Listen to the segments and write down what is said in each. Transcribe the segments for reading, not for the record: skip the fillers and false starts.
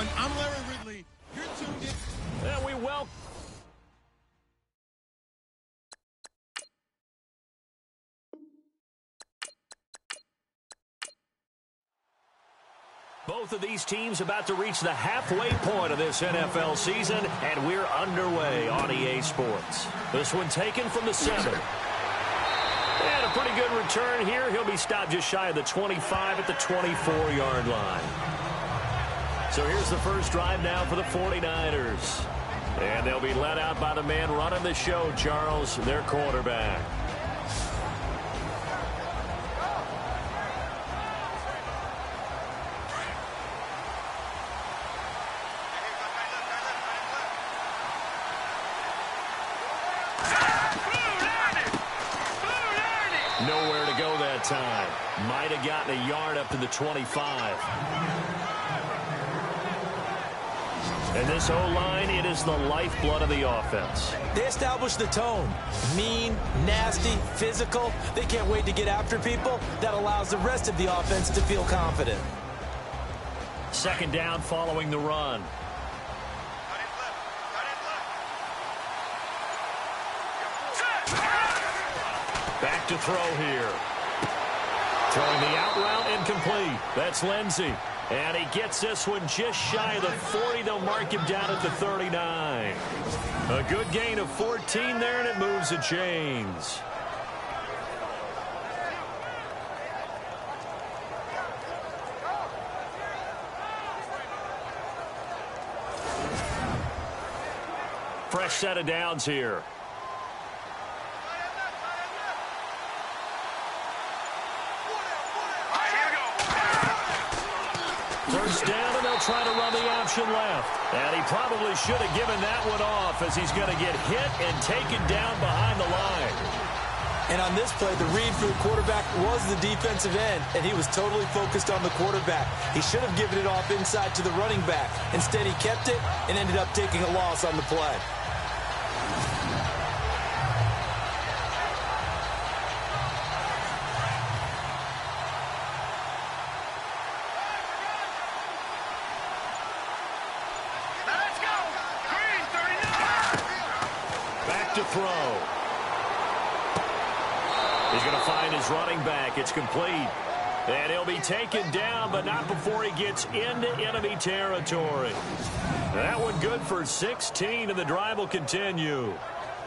everyone. I'm Larry Ridley. You're tuned in. And we welcome. Both of these teams about to reach the halfway point of this NFL season, and we're underway on EA Sports. This one taken from the 7. And a pretty good return here. He'll be stopped just shy of the 25 at the 24-yard line. So here's the first drive now for the 49ers. And they'll be led out by the man running the show, Charles, their quarterback. Nowhere to go that time. Might have gotten a yard up to the 25. And this O-line, it is the lifeblood of the offense. They establish the tone. Mean, nasty, physical. They can't wait to get after people. That allows the rest of the offense to feel confident. Second down following the run. Back to throw here. Throwing the out route incomplete. That's Lindsey. And he gets this one just shy of the 40. They'll mark him down at the 39. A good gain of 14 there, and it moves the chains. Fresh set of downs here. First down, and they'll try to run the option left. And he probably should have given that one off, as he's going to get hit and taken down behind the line. And on this play, the read for the quarterback was the defensive end, and he was totally focused on the quarterback. He should have given it off inside to the running back. Instead, he kept it and ended up taking a loss on the play. To throw. He's going to find his running back. It's complete. And he'll be taken down, but not before he gets into enemy territory. That one good for 16, and the drive will continue.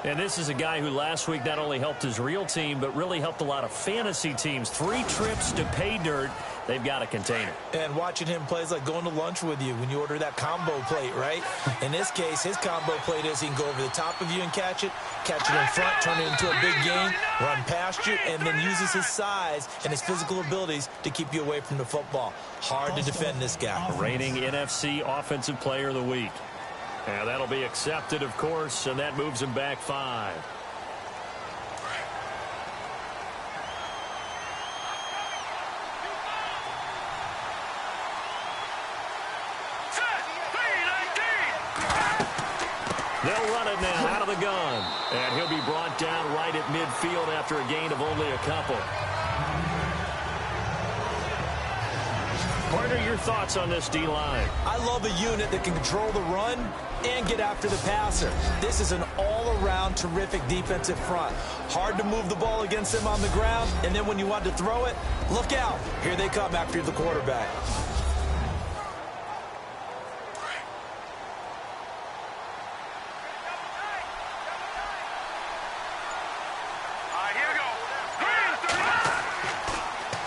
And this is a guy who last week not only helped his real team, but really helped a lot of fantasy teams. 3 trips to pay dirt. They've got to contain it. And watching him play is like going to lunch with you when you order that combo plate, right? In this case, his combo plate is he can go over the top of you and catch it in front, turn it into a big gain, run past you, and then uses his size and his physical abilities to keep you away from the football. Hard to defend this guy. Reigning NFC Offensive Player of the Week. And that'll be accepted, of course, and that moves him back 5. They'll run it now out of the gun. And he'll be brought down right at midfield after a gain of only a couple. Partner, your thoughts on this D-line? I love a unit that can control the run and get after the passer. This is an all-around terrific defensive front. Hard to move the ball against them on the ground, and then when you want to throw it, look out. Here they come after the quarterback.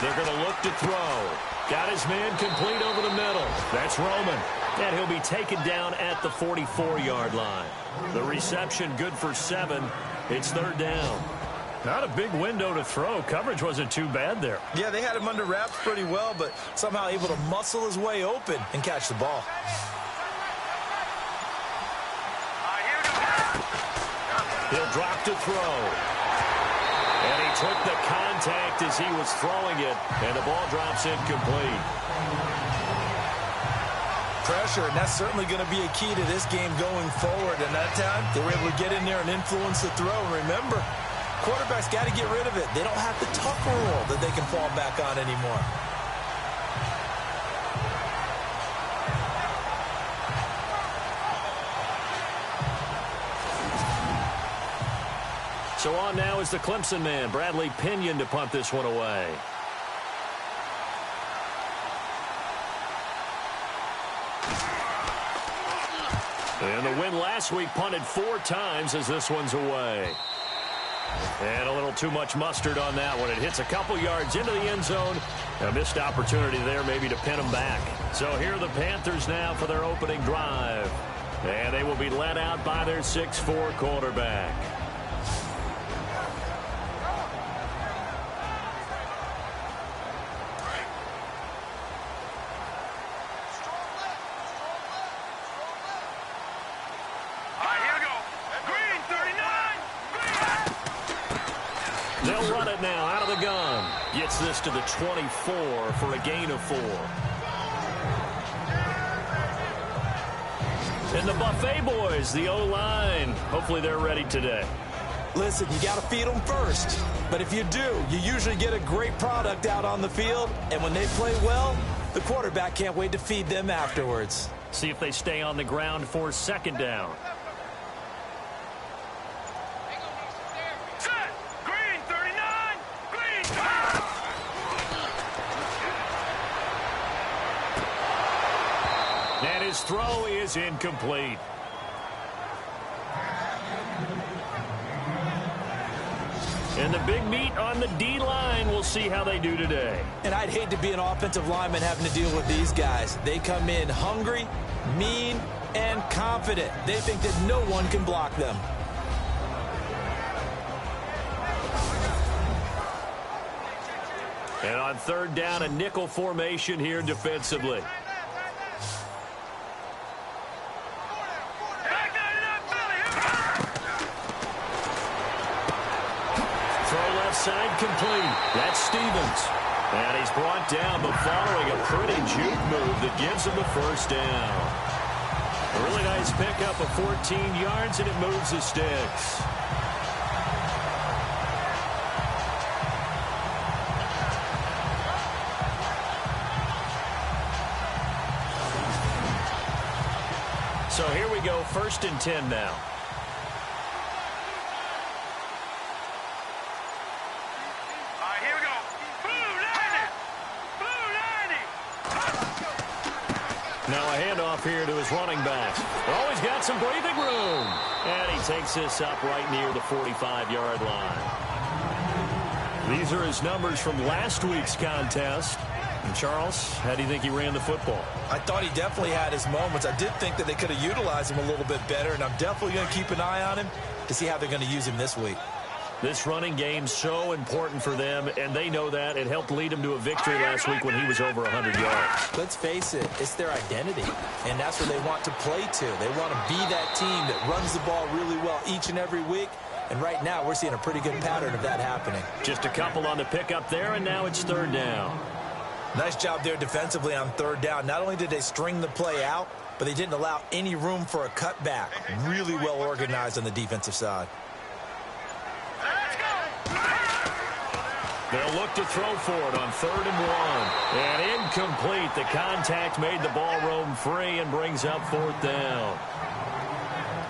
They're going to look to throw. Got his man complete over the middle. That's Roman. And he'll be taken down at the 44-yard line. The reception good for 7. It's third down. Not a big window to throw. Coverage wasn't too bad there. Yeah, they had him under wraps pretty well, but somehow able to muscle his way open and catch the ball. He'll drop to throw. And he took the contact as he was throwing it, and the ball drops incomplete. Pressure, and that's certainly going to be a key to this game going forward. And that time, they were able to get in there and influence the throw. And remember, quarterbacks got to get rid of it. They don't have the tuck rule that they can fall back on anymore. So on now is the Clemson man, Bradley Pinion, to punt this one away. And the win last week punted 4 times as this one's away. And a little too much mustard on that one. It hits a couple yards into the end zone. A missed opportunity there maybe to pin them back. So here are the Panthers now for their opening drive. And they will be led out by their 6'4" quarterback. They'll run it now out of the gun. Gets this to the 24 for a gain of 4. And the Buffet boys, the O-line, hopefully they're ready today. Listen, you got to feed them first. But if you do, you usually get a great product out on the field. And when they play well, the quarterback can't wait to feed them afterwards. See if they stay on the ground for 2nd down. And his throw is incomplete. And the big meat on the D-line, we'll see how they do today. And I'd hate to be an offensive lineman having to deal with these guys. They come in hungry, mean, and confident. They think that no one can block them. And on 3rd down, a nickel formation here defensively. Side complete. That's Stevens. And he's brought down, but following a pretty juke move that gives him the 1st down. A really nice pickup of 14 yards, and it moves the sticks. So here we go, 1st and 10 now. Now a handoff here to his running back. Oh, he's got some breathing room. And he takes this up right near the 45-yard line. These are his numbers from last week's contest. And Charles, how do you think he ran the football? I thought he definitely had his moments. I did think that they could have utilized him a little bit better, and I'm definitely going to keep an eye on him to see how they're going to use him this week. This running game's so important for them, and they know that. It helped lead them to a victory last week when he was over 100 yards. Let's face it, it's their identity, and that's where they want to play to. They want to be that team that runs the ball really well each and every week, and right now we're seeing a pretty good pattern of that happening. Just a couple on the pickup there, and now it's 3rd down. Nice job there defensively on 3rd down. Not only did they string the play out, but they didn't allow any room for a cutback. Really well organized on the defensive side. They'll look to throw for it on 3rd and 1. And incomplete. The contact made the ball roam free and brings up 4th down.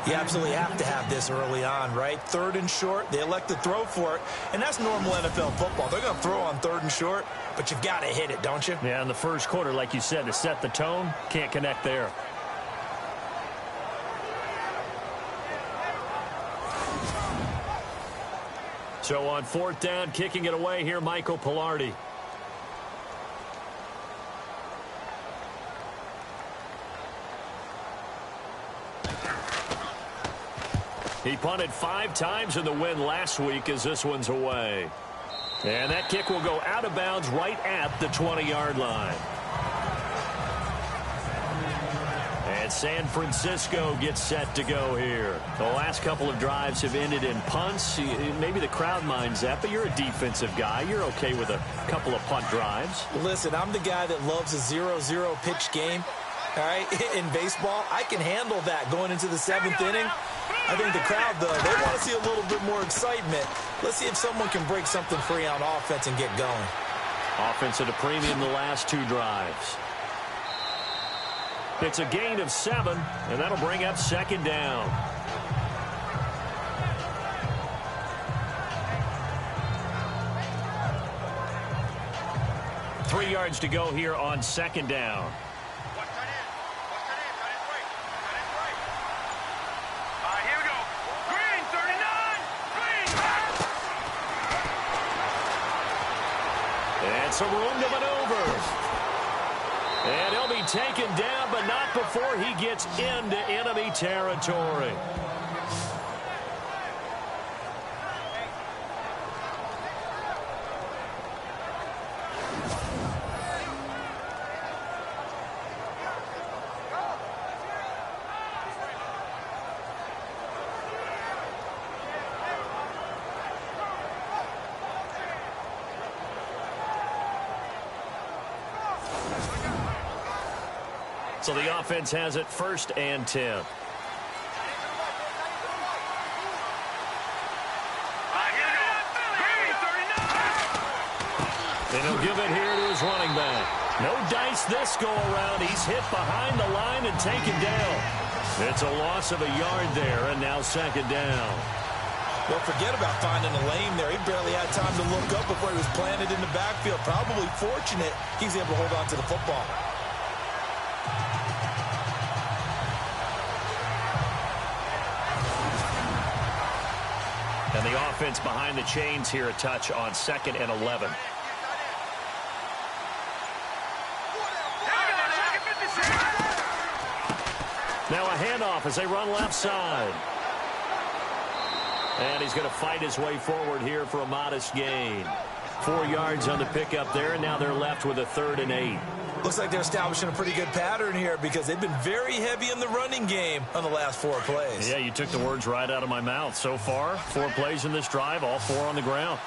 You absolutely have to have this early on, right? 3rd and short, they elect to throw for it, and that's normal NFL football. They're going to throw on 3rd and short, but you've got to hit it, don't you? Yeah, in the 1st quarter, like you said, to set the tone, can't connect there. So on 4th down, kicking it away here, Michael Pilardi. He punted 5 times in the win last week as this one's away. And that kick will go out of bounds right at the 20-yard line. And San Francisco gets set to go here. The last couple of drives have ended in punts. Maybe the crowd minds that, but you're a defensive guy. You're okay with a couple of punt drives. Listen, I'm the guy that loves a 0-0 pitch game. All right, in baseball, I can handle that going into the 7th inning. I think the crowd, though, they want to see a little bit more excitement. Let's see if someone can break something free on offense and get going. Offense at a premium the last 2 drives. It's a gain of 7, and that'll bring up 2nd down. 3 yards to go here on second down. And some room to maneuver. And he'll be taken down, but not before he gets into enemy territory. So the offense has it 1st and 10. And he'll give it here to his running back. No dice this go-around. He's hit behind the line and taken down. It's a loss of a yard there, and now second down. Well, forget about finding a lane there. He barely had time to look up before he was planted in the backfield. Probably fortunate he's able to hold on to the football. And the offense behind the chains here, a touch on 2nd and 11. Now a handoff as they run left side. And he's going to fight his way forward here for a modest gain. 4 yards on the pickup there, and now they're left with a 3rd and 8. Looks like they're establishing a pretty good pattern here because they've been very heavy in the running game on the last 4 plays. Yeah, you took the words right out of my mouth. So far, 4 plays in this drive, all 4 on the ground.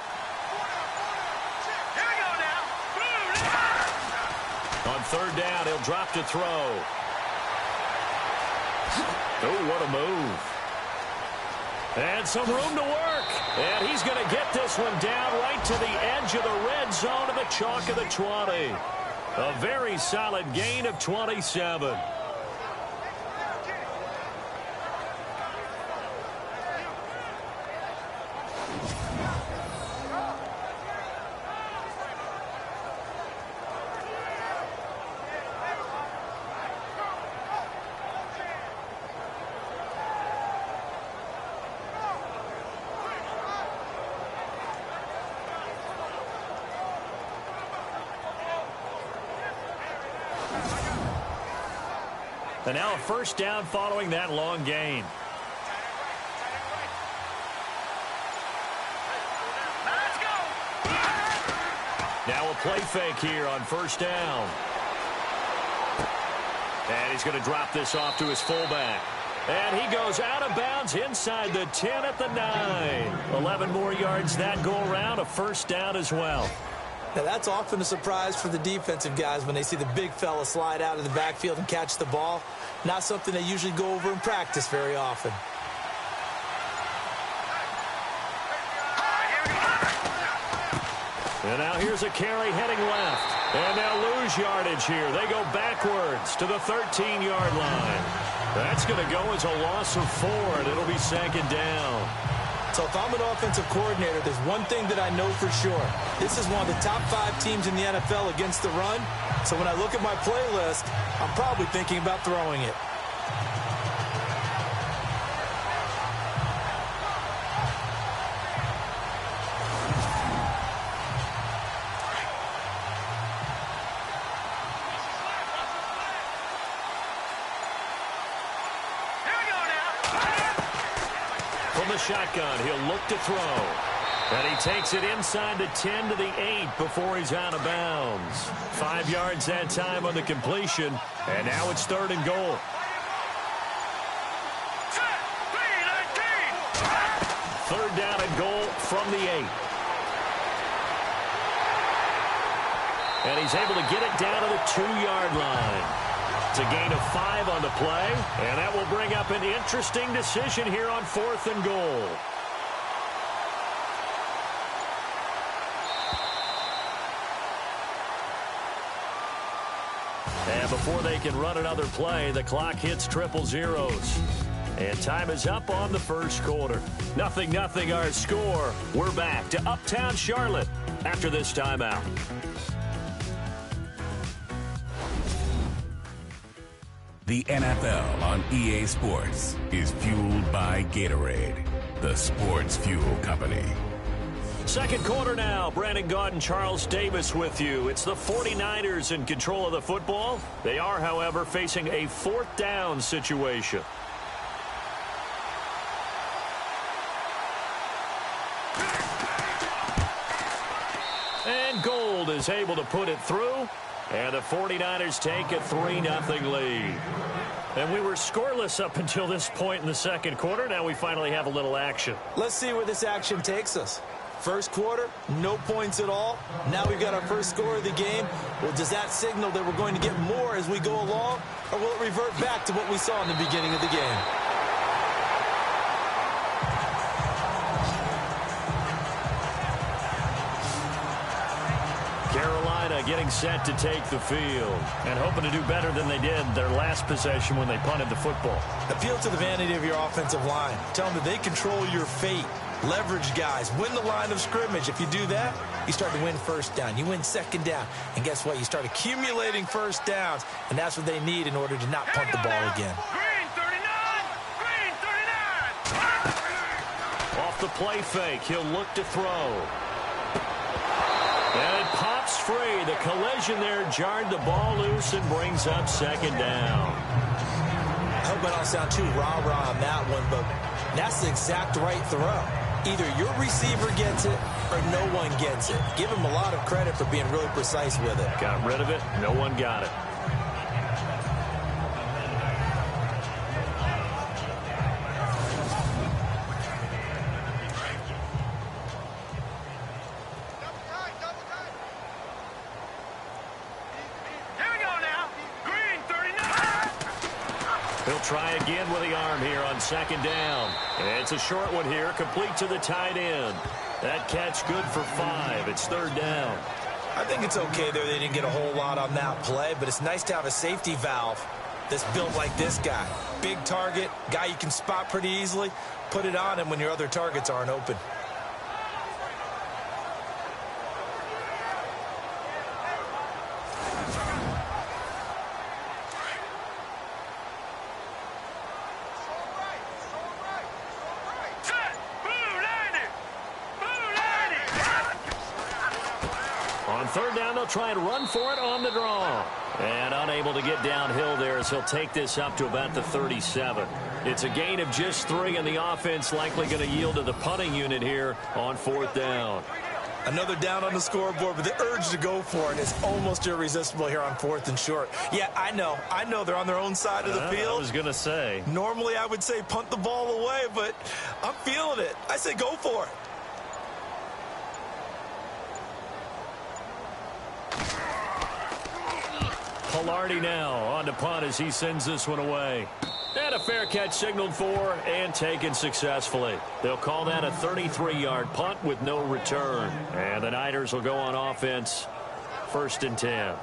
On 3rd down, he'll drop to throw. Oh, what a move. And some room to work. And he's going to get this one down right to the edge of the red zone of the chalk of the 20. A very solid gain of 27. And now a 1st down following that long gain. Now a play fake here on 1st down. And he's going to drop this off to his fullback. And he goes out of bounds inside the 10 at the 9. 11 more yards that go around, a 1st down as well. Now, that's often a surprise for the defensive guys when they see the big fella slide out of the backfield and catch the ball. Not something they usually go over in practice very often. And now here's a carry heading left. And they'll lose yardage here. They go backwards to the 13-yard line. That's going to go as a loss of 4, and it'll be 2nd down. So if I'm an offensive coordinator, there's one thing that I know for sure. This is one of the top 5 teams in the NFL against the run. So when I look at my playlist, I'm probably thinking about throwing it. From the shotgun, he'll look to throw. And he takes it inside the 10 to the 8 before he's out of bounds. 5 yards that time on the completion. And now it's 3rd and goal. Third down and goal from the 8. And he's able to get it down to the 2-yard line. It's a gain of 5 on the play, and that will bring up an interesting decision here on 4th and goal. And before they can run another play, the clock hits triple zeros. And time is up on the 1st quarter. 0-0 our score. We're back to Uptown Charlotte after this timeout. The NFL on EA Sports is fueled by Gatorade, the sports fuel company. Second quarter now. Brandon Gaudin and Charles Davis with you. It's the 49ers in control of the football. They are, however, facing a fourth down situation. And Gold is able to put it through. And the 49ers take a 3-0 lead. And we were scoreless up until this point in the second quarter. Now we finally have a little action. Let's see where this action takes us. First quarter, no points at all. Now we've got our first score of the game. Well, does that signal that we're going to get more as we go along? Or will it revert back to what we saw in the beginning of the game? Carolina getting set to take the field and hoping to do better than they did their last possession when they punted the football. Appeal to the vanity of your offensive line. Tell them that they control your fate. Leverage guys. Win the line of scrimmage. If you do that, you start to win first down. You win second down. And guess what? You start accumulating first downs. And that's what they need in order to not punt the ball again. Green 39! Green 39! Off the play fake, he'll look to throw. And it pops free. The collision there jarred the ball loose and brings up second down. I hope I don't sound too rah-rah on that one, but that's the exact right throw. Either your receiver gets it or no one gets it. Give him a lot of credit for being really precise with it. Got rid of it. No one got it. He'll try again with the arm here on second down. It's a short one here, complete to the tight end. That catch good for 5. It's third down. I think it's okay there. They didn't get a whole lot on that play, but it's nice to have a safety valve that's built like this guy. Big target, guy you can spot pretty easily. Put it on him when your other targets aren't open. On third down, they'll try and run for it on the draw. And unable to get downhill there as he'll take this up to about the 37. It's a gain of just 3, and the offense likely going to yield to the punting unit here on fourth down. Another down on the scoreboard, but the urge to go for it is almost irresistible here on fourth and short. Yeah, I know they're on their own side of the field. I was going to say. Normally I would say punt the ball away, but I'm feeling it. I say go for it. Pilardi now on to punt as he sends this one away. And a fair catch signaled for and taken successfully. They'll call that a 33-yard punt with no return. And the Niners will go on offense, 1st and 10.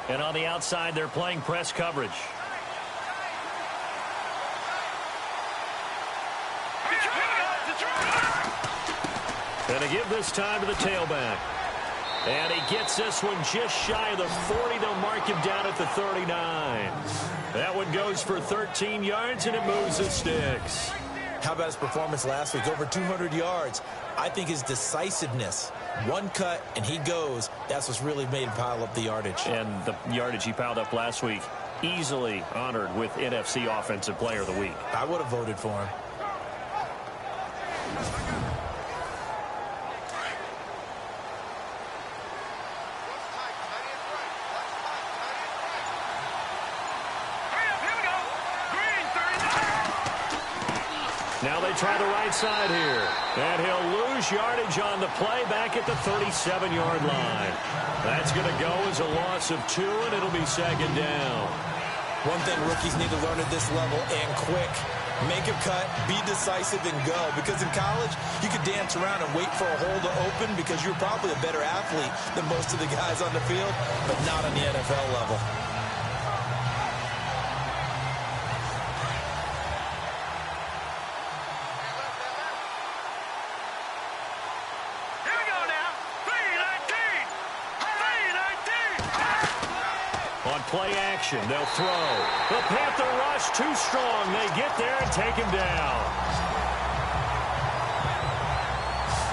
And on the outside, they're playing press coverage. And a give this time to the tailback. And he gets this one just shy of the 40. They'll mark him down at the 39. That one goes for 13 yards, and it moves the sticks. How about his performance last week? Over 200 yards. I think his decisiveness, one cut, and he goes. That's what's really made him pile up the yardage. And the yardage he piled up last week, easily honored with NFC Offensive Player of the Week. I would have voted for him. Now they try the right side here. And he'll lose yardage on the play back at the 37-yard line. That's going to go as a loss of 2, and it'll be second down. One thing rookies need to learn at this level, and quick. Make a cut, be decisive, and go. Because in college, you could dance around and wait for a hole to open because you're probably a better athlete than most of the guys on the field, but not on the NFL level. play action. They'll throw. The Panther rush too strong. They get there and take him down.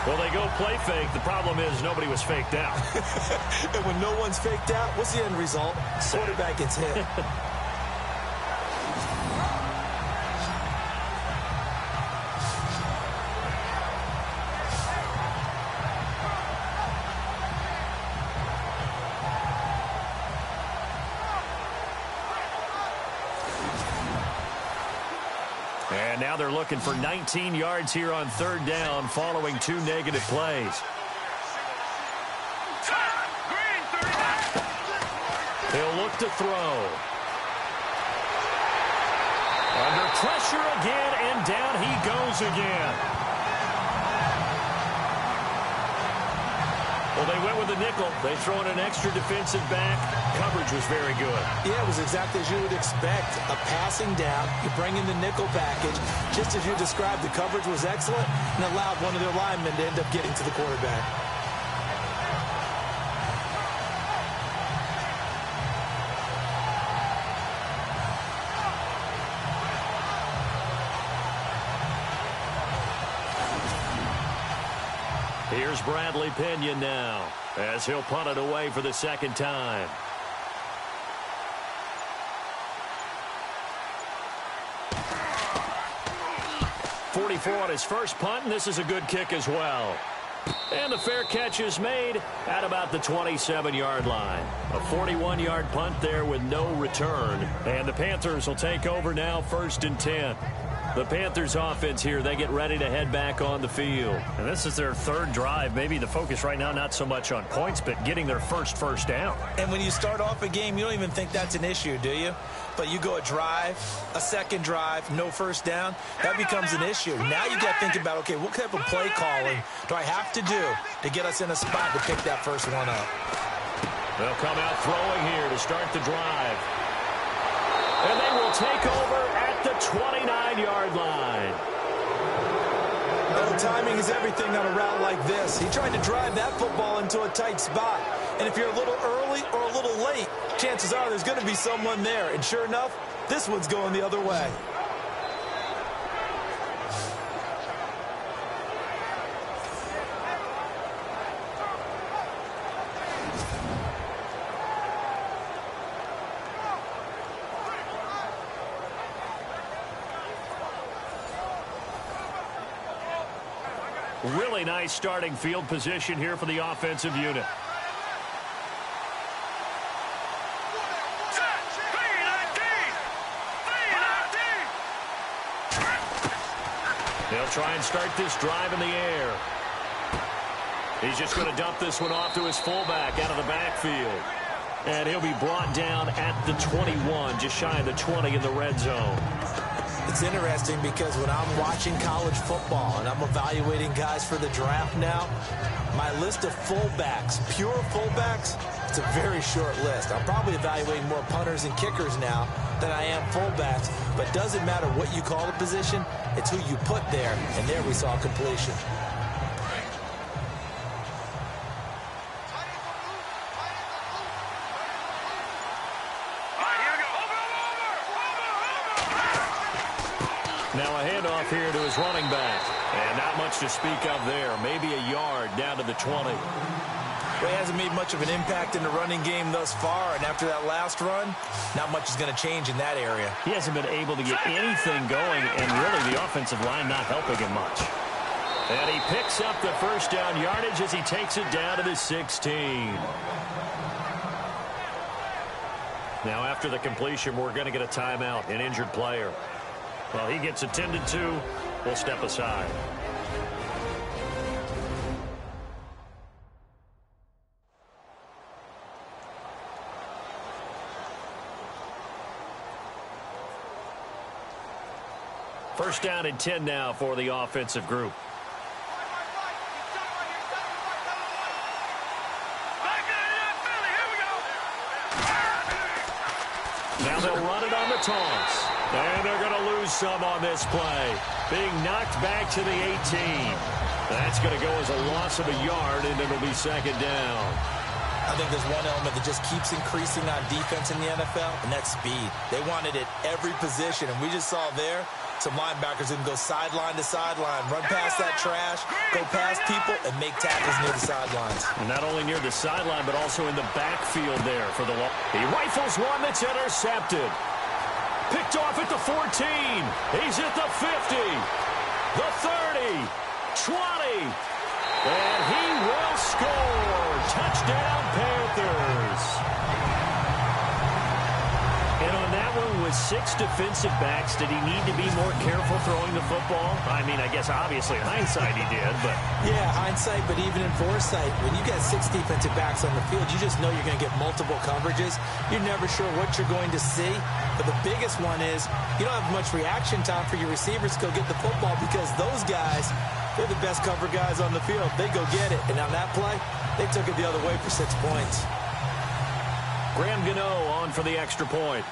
Well, they go play fake. The problem is nobody was faked out. And when no one's faked out, what's the end result? Quarterback gets hit. And now they're looking for 19 yards here on third down following 2 negative plays. He'll look to throw. Under pressure again, and down he goes again. Well, they went with a nickel. They throw in an extra defensive back. Coverage was very good. Yeah, it was exactly as you would expect. A passing down, you bring in the nickel package. Just as you described, the coverage was excellent and allowed one of their linemen to end up getting to the quarterback. Here's Bradley Pinion now as he'll punt it away for the second time. .44 on his first punt, and this is a good kick as well. And the fair catch is made at about the 27-yard line. A 41-yard punt there with no return. And the Panthers will take over now, 1st and 10. The Panthers offense here, they get ready to head back on the field. And this is their third drive. Maybe the focus right now not so much on points, but getting their first down. And when you start off a game, you don't even think that's an issue, do you? But you go a drive, a second drive, no first down, that becomes an issue. Now you got to think about, okay, what type of play calling do I have to do to get us in a spot to pick that first one up? They'll come out throwing here to start the drive. And they will take over at the 29-yard line. Well, timing is everything on a route like this. He tried to drive that football into a tight spot. And if you're a little early or a little late, chances are there's going to be someone there. And sure enough, this one's going the other way. Really nice starting field position here for the offensive unit. They'll try and start this drive in the air. He's just going to dump this one off to his fullback out of the backfield. And he'll be brought down at the 21, just shy of the 20 in the red zone. It's interesting because when I'm watching college football and I'm evaluating guys for the draft now, my list of fullbacks, pure fullbacks, it's a very short list. I'm probably evaluating more punters and kickers now than I am fullbacks, but it doesn't matter what you call the position, it's who you put there, and there we saw completion. Now a handoff here to his running back. And not much to speak of there. Maybe a yard down to the 20. Well, he hasn't made much of an impact in the running game thus far, and after that last run, not much is going to change in that area. He hasn't been able to get anything going, and really the offensive line not helping him much. And he picks up the first down yardage as he takes it down to the 16. Now after the completion, we're going to get a timeout, an injured player. Well, he gets attended to. We'll step aside. First down and 10 now for the offensive group. Now they'll run it on the toss. And they're going to lose some on this play. Being knocked back to the 18. That's going to go as a loss of a yard, and it'll be second down. I think there's one element that just keeps increasing on defense in the NFL, and that's speed. They wanted it every position, and we just saw there some linebackers who can go sideline to sideline, run past that trash, go past people, and make tackles near the sidelines. And not only near the sideline, but also in the backfield there for the long. He rifles one that's intercepted. Picked off at the 14. He's at the 50. The 30. 20. And he will score. Touchdown, Panthers. And on that one with 6 defensive backs, did he need to be more careful throwing the football? I mean, I guess obviously in hindsight he did, but... Yeah, hindsight, but even in foresight, when you got 6 defensive backs on the field, you just know you're going to get multiple coverages. You're never sure what you're going to see. But the biggest one is you don't have much reaction time for your receivers to go get the football because those guys, they're the best cover guys on the field. They go get it. And on that play, they took it the other way for 6 points. Graham Gano on for the extra point.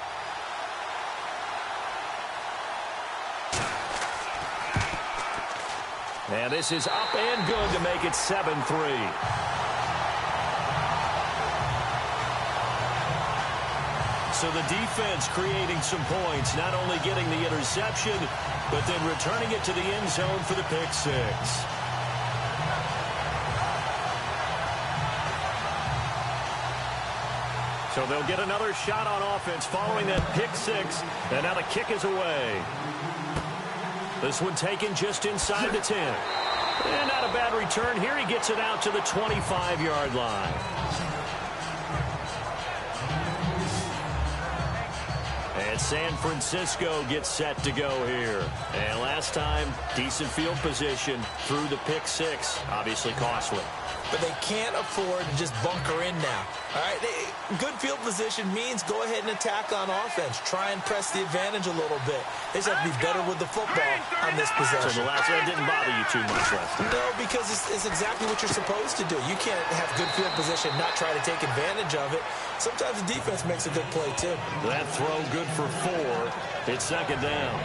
And this is up and good to make it 7-3. So the defense creating some points, not only getting the interception, but then returning it to the end zone for the pick six. So they'll get another shot on offense following that pick six, and now the kick is away. This one taken just inside the 10. And not a bad return here. He gets it out to the 25-yard line. And San Francisco gets set to go here. And last time, decent field position through the pick six. Obviously costly. But they can't afford to just bunker in now. All right, good field position means go ahead and attack on offense. Try and press the advantage a little bit. They just have to be better with the football on this possession. So the last one didn't bother you too much, Lester? No, because it's exactly what you're supposed to do. You can't have good field position, not try to take advantage of it. Sometimes the defense makes a good play, too. That throw good for 4. It's second down.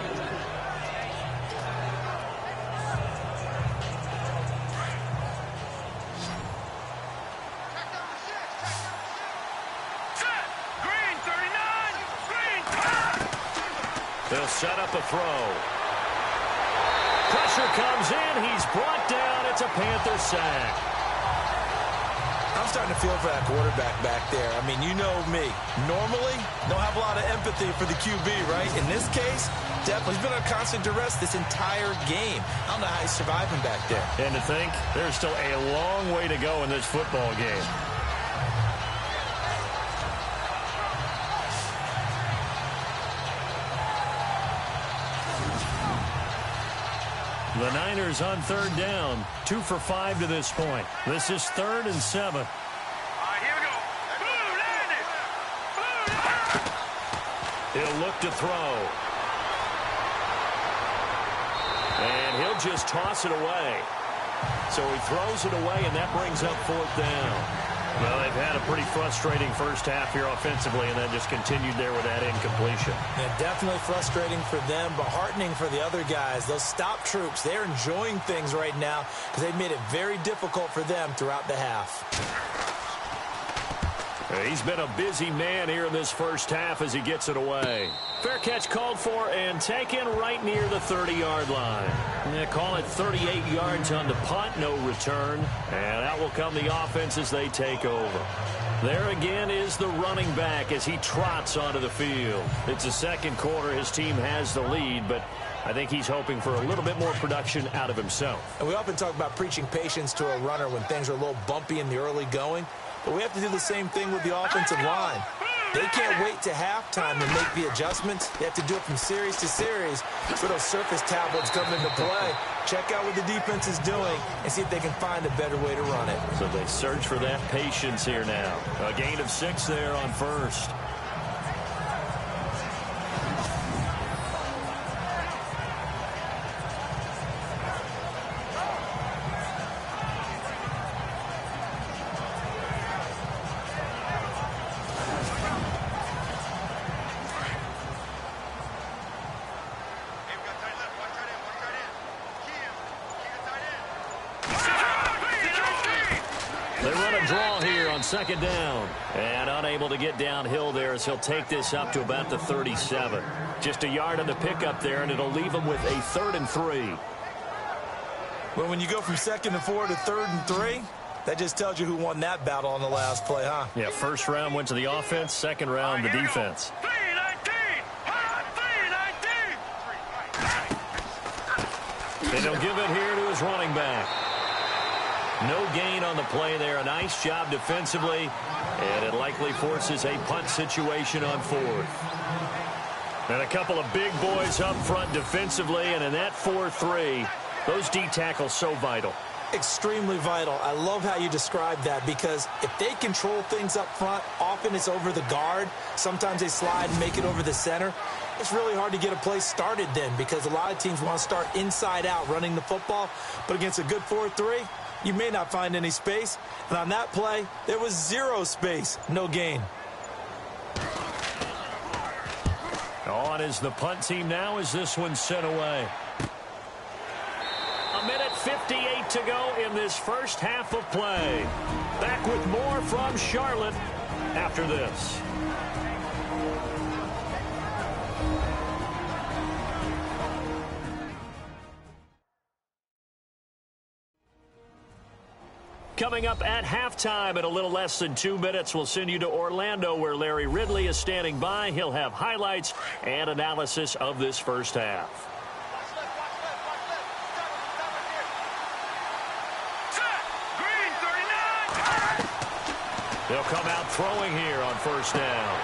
They'll set up a throw. Pressure comes in. He's brought down. It's a Panther sack. I'm starting to feel for that quarterback back there. I mean, you know me. Normally, don't have a lot of empathy for the QB, right? In this case, definitely. He's been under constant duress this entire game. I don't know how he's surviving back there. And to think, there's still a long way to go in this football game. The Niners on third down. 2 for 5 to this point. This is 3rd and 7. All right, here we go. Boom, land it. Boom. He'll look to throw. And he'll just toss it away. So he throws it away, and that brings up 4th down. Well, they've had a pretty frustrating first half here offensively, and then just continued there with that incompletion. Yeah, definitely frustrating for them, but heartening for the other guys. Those stop troops, they're enjoying things right now because they've made it very difficult for them throughout the half. He's been a busy man here in this first half as he gets it away. Fair catch called for and taken right near the 30-yard line. They call it 38 yards on the punt, no return. And out will come the offense as they take over. There again is the running back as he trots onto the field. It's the second quarter. His team has the lead, but I think he's hoping for a little bit more production out of himself. And we often talk about preaching patience to a runner when things are a little bumpy in the early going. But we have to do the same thing with the offensive line. They can't wait to halftime to make the adjustments. They have to do it from series to series. So those surface tablets come into play. Check out what the defense is doing and see if they can find a better way to run it. So they search for that patience here now. A gain of 6 there on first. on second down. And unable to get downhill there as he'll take this up to about the 37. Just a yard on the pickup there, and it'll leave him with a 3rd and 3. Well, when you go from 2nd and 4 to 3rd and 3, that just tells you who won that battle on the last play, huh? Yeah, first round went to the offense, second round the defense. 3-19. And he'll give it here to his running back. No gain on the play there. A nice job defensively, and it likely forces a punt situation on 4th. And a couple of big boys up front defensively, and in that 4-3, those D tackles so vital. Extremely vital. I love how you described that, because if they control things up front, often it's over the guard. Sometimes they slide and make it over the center. It's really hard to get a play started then, because a lot of teams want to start inside out running the football. But against a good 4-3, you may not find any space. And on that play, there was 0 space. No gain. On is the punt team now as this one's sent away. 1:58 to go in this first half of play. Back with more from Charlotte after this. Coming up at halftime in a little less than 2 minutes, we'll send you to Orlando where Larry Ridley is standing by. He'll have highlights and analysis of this first half. They'll come out throwing here on first down.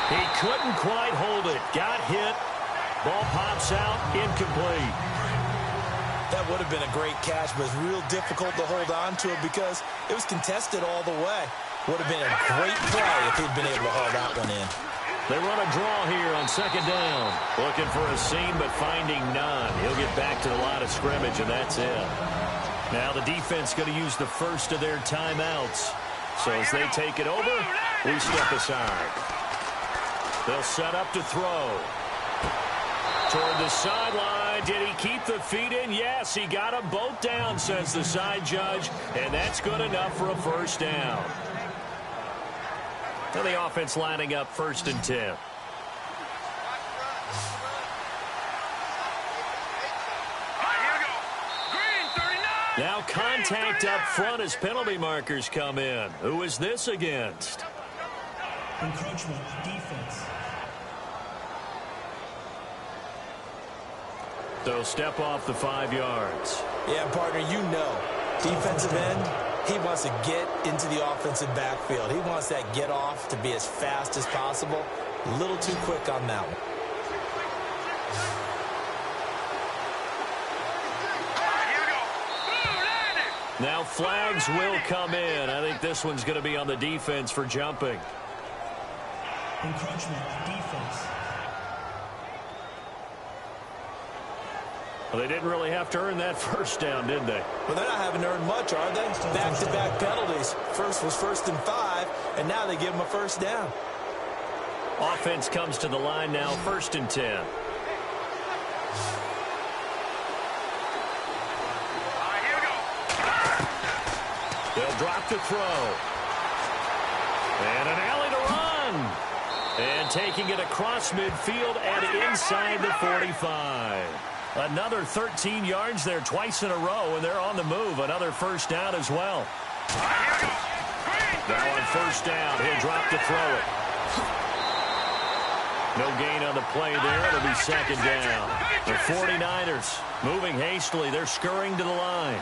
He couldn't quite hold it. Got hit. Ball pops out. Incomplete. That would have been a great catch, but it's real difficult to hold on to it because it was contested all the way. Would have been a great play if he'd been able to hold that one in. They run a draw here on second down. Looking for a seam, but finding none. He'll get back to the line of scrimmage, and that's it. Now the defense going to use the first of their timeouts. So as they take it over, we step aside. They'll set up to throw. Toward the sideline. Did he keep the feet in? Yes, he got them both down, says the side judge. And that's good enough for a first down. And the offense lining up 1st and 10. Now contact up front as penalty markers come in. Who is this against? Encroachment, defense. So step off the 5 yards. Yeah, partner, you know. Defensive end, he wants to get into the offensive backfield. He wants that get off to be as fast as possible. A little too quick on that one. Now flags will come in. I think this one's going to be on the defense for jumping. Encroachment, defense. Well, they didn't really have to earn that first down, did they? Well, they're not having to earn much, are they? Back-to-back penalties. First was 1st and 5, and now they give them a first down. Offense comes to the line now, 1st and 10. They'll drop to throw. And an alley to run. And taking it across midfield and inside the 45. Another 13 yards there twice in a row, and they're on the move. Another first down as well. Now on first down, he'll drop to throw it. No gain on the play there. It'll be second down. The 49ers moving hastily. They're scurrying to the line.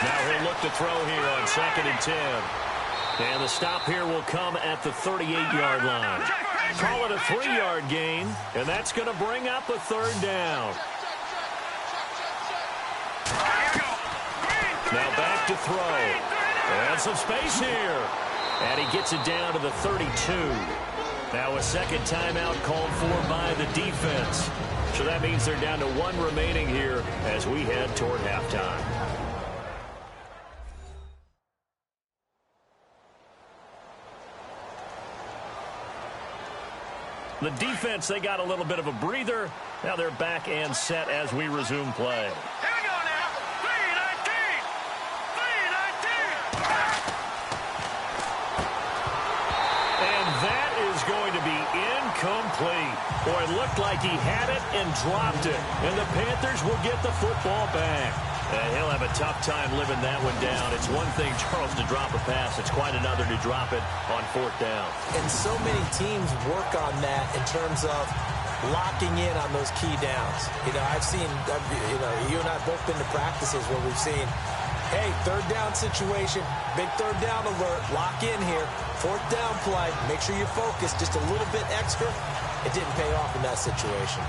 Now he'll look to throw here on 2nd and 10. And the stop here will come at the 38-yard line. Call it a 3-yard gain, and that's going to bring up a third down. Now back to throw. And some space here. And he gets it down to the 32. Now a second timeout called for by the defense. So that means they're down to 1 remaining here as we head toward halftime. The defense, they got a little bit of a breather. Now they're back and set as we resume play. Here we go now. 3-19. 3-19. And that is going to be incomplete. Boy, it looked like he had it and dropped it. And the Panthers will get the football back. He'll have a tough time living that one down. It's one thing, Charles, to drop a pass. It's quite another to drop it on fourth down. And so many teams work on that in terms of locking in on those key downs. I've seen, you and I have both been to practices where we've seen, hey, third down situation, big third down alert, lock in here, fourth down play, make sure you focus just a little bit extra. It didn't pay off in that situation.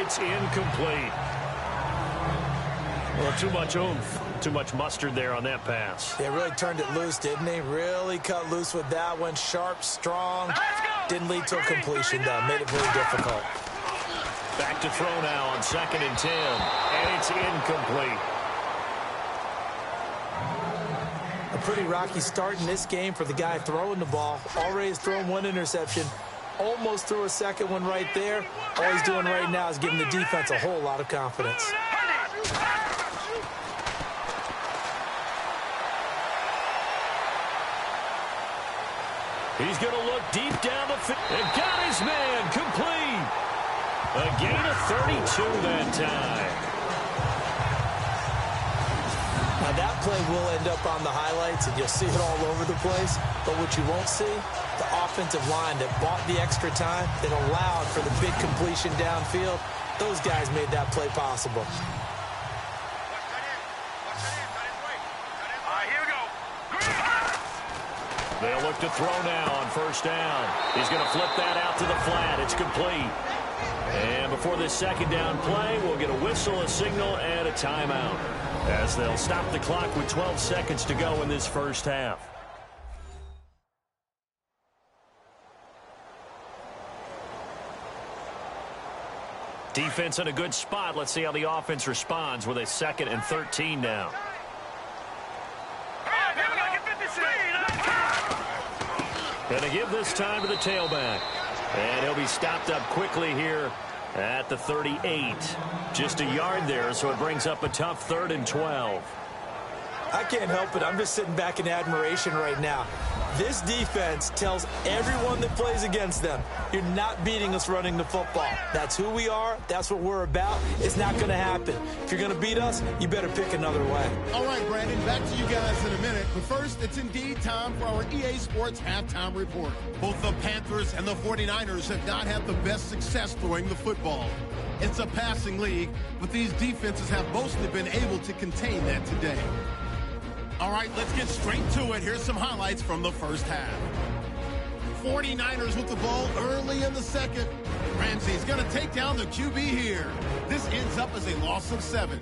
It's incomplete. Well, too much oomph, too much mustard there on that pass. They really turned it loose, didn't they? Really cut loose with that one. Sharp, strong. Didn't lead to a completion, though. Made it very difficult. Back to throw now on 2nd and 10. And it's incomplete. A pretty rocky start in this game for the guy throwing the ball. Already has thrown one interception. Almost threw a second one right there. All he's doing right now is giving the defense a whole lot of confidence. He's going to look deep down the field and got his man complete. A gain of 32 that time. Now that play will end up on the highlights, and you'll see it all over the place. But what you won't see, the offensive line that bought the extra time, that allowed for the big completion downfield, those guys made that play possible. Here we go. They'll look to throw now on 1st down. He's going to flip that out to the flat. It's complete. And before this 2nd down play, we'll get a whistle, a signal, and a timeout, as they'll stop the clock with 12 seconds to go in this first half. Defense in a good spot. Let's see how the offense responds with a 2nd and 13 now. Going to give this time to the tailback. And he'll be stopped up quickly here at the 38. Just a yard there, so it brings up a tough 3rd and 12. I can't help it. I'm just sitting back in admiration right now. This defense tells everyone that plays against them, you're not beating us running the football. That's who we are. That's what we're about. It's not going to happen. If you're going to beat us, you better pick another way. All right, Brandon, back to you guys in a minute. But first, it's indeed time for our EA Sports Halftime Report. Both the Panthers and the 49ers have not had the best success throwing the football. It's a passing league, but these defenses have mostly been able to contain that today. All right, let's get straight to it. Here's some highlights from the first half. 49ers with the ball early in the second. Ramsey's going to take down the QB here. This ends up as a loss of 7.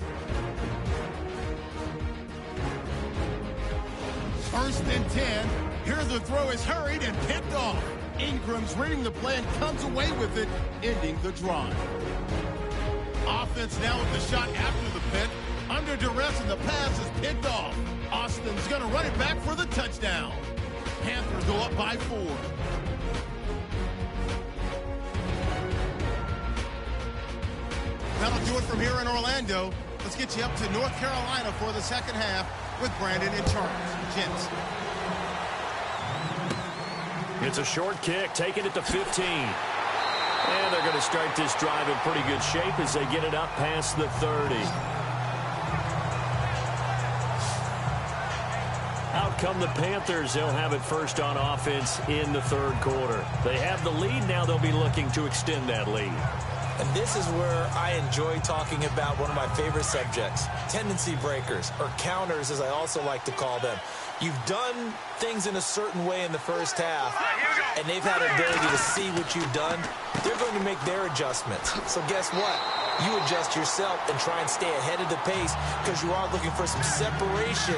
1st and 10. Here the throw is hurried and picked off. Ingram's reading the play and comes away with it, ending the drive. Offense now with the shot after the pick. Under duress, and the pass is picked off. Austin's going to run it back for the touchdown. Panthers go up by 4. That'll do it from here in Orlando. Let's get you up to North Carolina for the second half with Brandon and Charles. Gents. It's a short kick, taking it to 15. And they're going to start this drive in pretty good shape as they get it up past the 30. Out come the Panthers. They'll have it first on offense in the 3rd quarter. They have the lead. Now they'll be looking to extend that lead. And this is where I enjoy talking about one of my favorite subjects, tendency breakers, or counters as I also like to call them. You've done things in a certain way in the first half, and they've had an ability to see what you've done. They're going to make their adjustments. So guess what? You adjust yourself and try and stay ahead of the pace because you are looking for some separation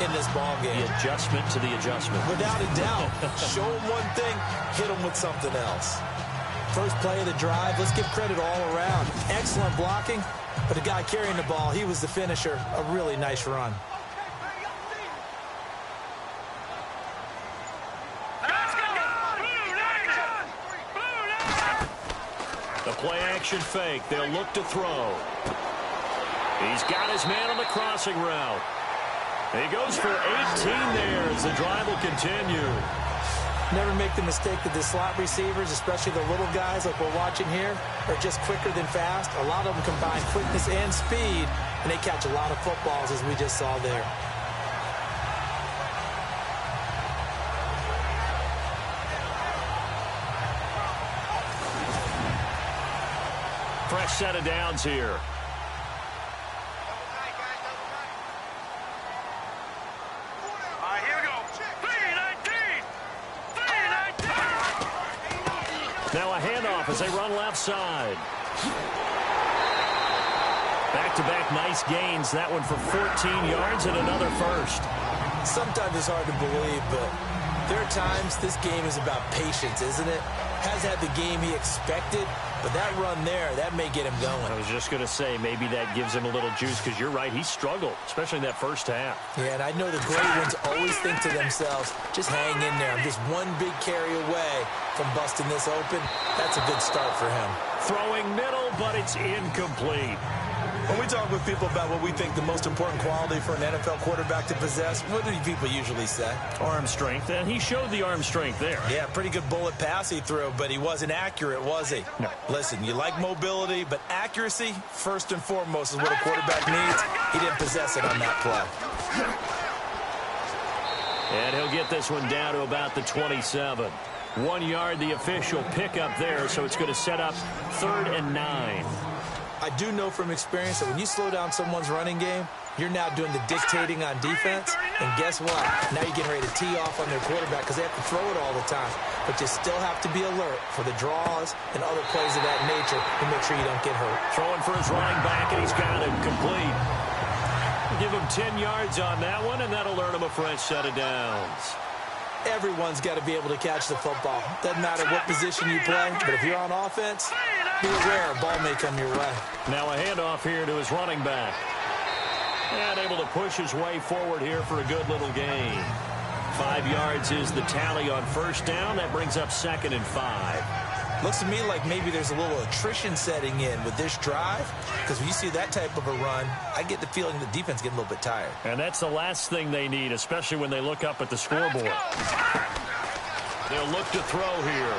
in this ball game. The adjustment to the adjustment. Without a doubt. Show them one thing, hit them with something else. First play of the drive, let's give credit all around. Excellent blocking, but the guy carrying the ball, he was the finisher. A really nice run. The play-action fake. They'll look to throw. He's got his man on the crossing route. He goes for 18 there as the drive will continue. Never make the mistake that the slot receivers, especially the little guys like we're watching here, are just quicker than fast. A lot of them combine quickness and speed, and they catch a lot of footballs, as we just saw there. Fresh set of downs here. Here we go. 3-19. Now a handoff as they run left side. Back-to-back nice gains. That one for 14 yards and another first. Sometimes it's hard to believe, but there are times this game is about patience, isn't it? Has had the game he expected, but that run there, that may get him going. I was just going to say, maybe that gives him a little juice, because you're right, he struggled, especially in that first half. Yeah, and I know the great ones always think to themselves, just hang in there. I'm just one big carry away from busting this open. That's a good start for him. Throwing middle, but it's incomplete. When we talk with people about what we think the most important quality for an NFL quarterback to possess, what do people usually say? Arm strength, and he showed the arm strength there. Yeah, pretty good bullet pass he threw, but he wasn't accurate, was he? No. Listen, you like mobility, but accuracy, first and foremost, is what a quarterback needs. He didn't possess it on that play. And he'll get this one down to about the 27. 1 yard, the official pickup there, so it's going to set up 3rd and 9. I do know from experience that when you slow down someone's running game, you're now doing the dictating on defense. And guess what? Now you're getting ready to tee off on their quarterback because they have to throw it all the time. But you still have to be alert for the draws and other plays of that nature to make sure you don't get hurt. Throwing for his running back, and he's got him complete. Give him 10 yards on that one, and that'll earn him a fresh set of downs. Everyone's got to be able to catch the football. Doesn't matter what position you play, but if you're on offense, be aware a ball may come your way. Now a handoff here to his running back. And able to push his way forward here for a good little gain. 5 yards is the tally on first down. That brings up 2nd and 5. Looks to me like maybe there's a little attrition setting in with this drive, because when you see that type of a run, I get the feeling the defense getting a little bit tired. And that's the last thing they need, especially when they look up at the scoreboard. They'll look to throw here.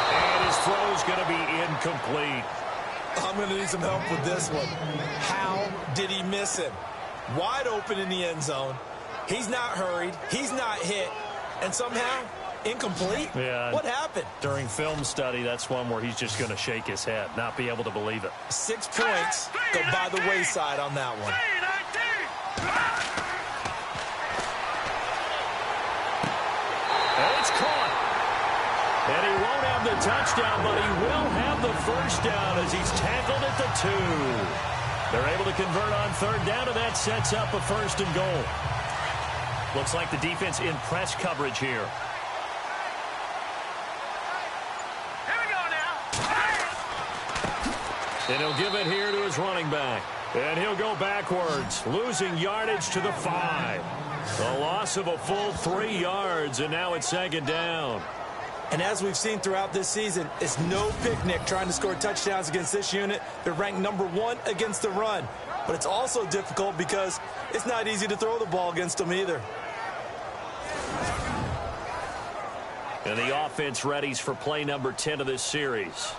And his throw's going to be incomplete. I'm going to need some help with this one. How did he miss him? Wide open in the end zone. He's not hurried. He's not hit. And somehow, incomplete? Yeah. What happened? During film study, that's one where he's just going to shake his head, not be able to believe it. 6 points go by the wayside on that one. And it's caught. And he won't have the touchdown, but he will have the first down as he's tackled at the 2. They're able to convert on 3rd down, and that sets up a 1st and goal. Looks like the defense in press coverage here. And he'll give it here to his running back. And he'll go backwards, losing yardage to the 5. A loss of a full 3 yards, and now it's 2nd down. And as we've seen throughout this season, it's no picnic trying to score touchdowns against this unit. They're ranked number 1 against the run. But it's also difficult because it's not easy to throw the ball against them either. And the offense readies for play number 10 of this series.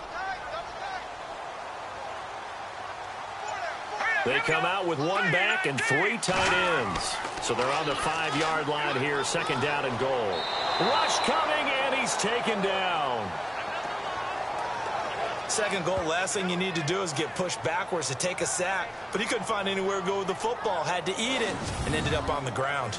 They come out with 1 back and 3 tight ends. So they're on the 5-yard line here, 2nd down and goal. Rush coming, and he's taken down. 2nd goal, last thing you need to do is get pushed backwards to take a sack. But he couldn't find anywhere to go with the football, had to eat it, and ended up on the ground.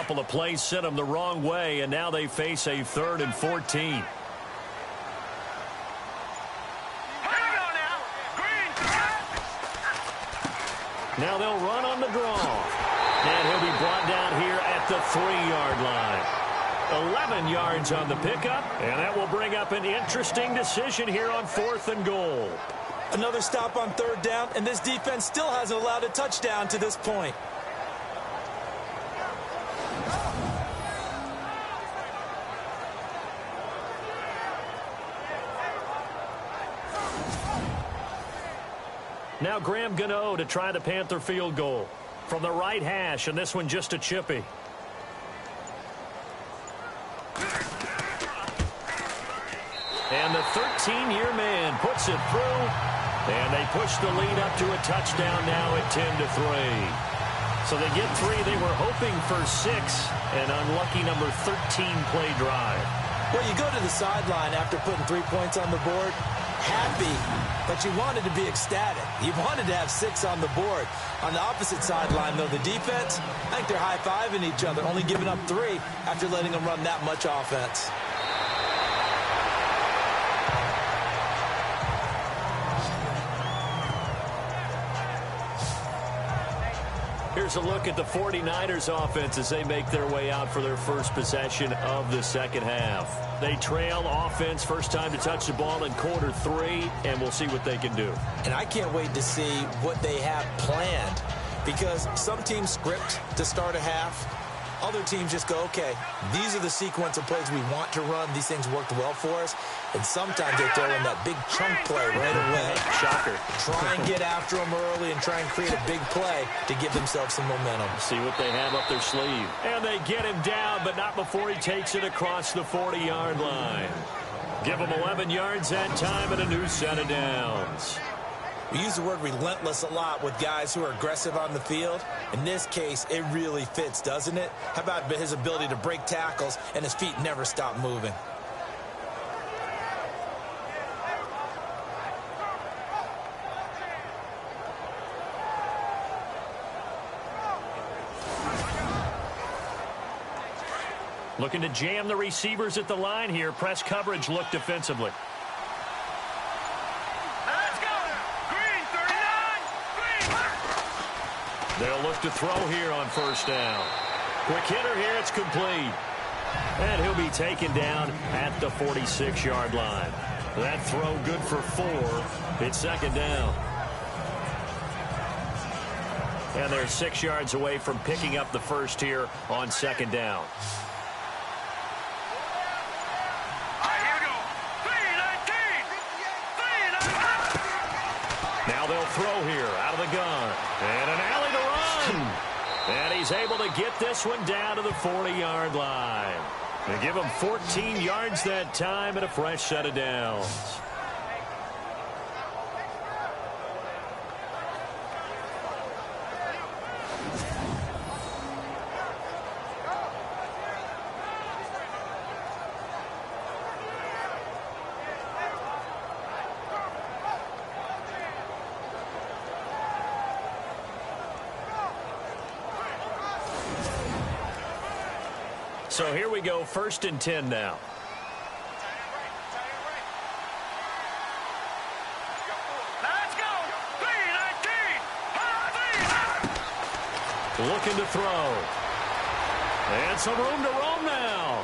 couple of plays sent them the wrong way, and now they face a 3rd and 14. Now they'll run on the draw. And he'll be brought down here at the 3-yard line. 11 yards on the pickup, and that will bring up an interesting decision here on 4th and goal. Another stop on 3rd down, and this defense still hasn't allowed a touchdown to this point. Now Graham Gano to try the Panther field goal. From the right hash, and this one just a chippy. And the 13-year man puts it through, and they push the lead up to a touchdown now at 10-3. So they get 3. They were hoping for 6, an unlucky number 13 play drive. Well, you go to the sideline after putting 3 points on the board, happy, but you wanted to be ecstatic. You wanted to have 6 on the board. On the opposite sideline, though, the defense, I think they're high-fiving each other, only giving up 3 after letting them run that much offense. Here's a look at the 49ers offense as they make their way out for their first possession of the second half. They trail offense first time to touch the ball in quarter 3, and we'll see what they can do. And I can't wait to see what they have planned, because some teams script to start a half. Other teams just go, okay, these are the sequence of plays we want to run. These things worked well for us. And sometimes they throw in that big chunk play right away. Shocker. Try and get after them early and try and create a big play to give themselves some momentum. See what they have up their sleeve. And they get him down, but not before he takes it across the 40-yard line. Give him 11 yards that time and a new set of downs. We use the word relentless a lot with guys who are aggressive on the field. In this case, it really fits, doesn't it? How about his ability to break tackles and his feet never stop moving? Looking to jam the receivers at the line here. Press coverage look defensively. They'll look to throw here on first down. Quick hitter here, it's complete. And he'll be taken down at the 46-yard line. That throw good for 4. It's second down. And they're 6 yards away from picking up the first here on second down. Now they'll throw here out of the gun. And an alley to run. And he's able to get this one down to the 40-yard line. They give him 14 yards that time and a fresh set of downs. So here we go, 1st and 10 now. Let's go. 3-19. Looking to throw. And some room to roam now.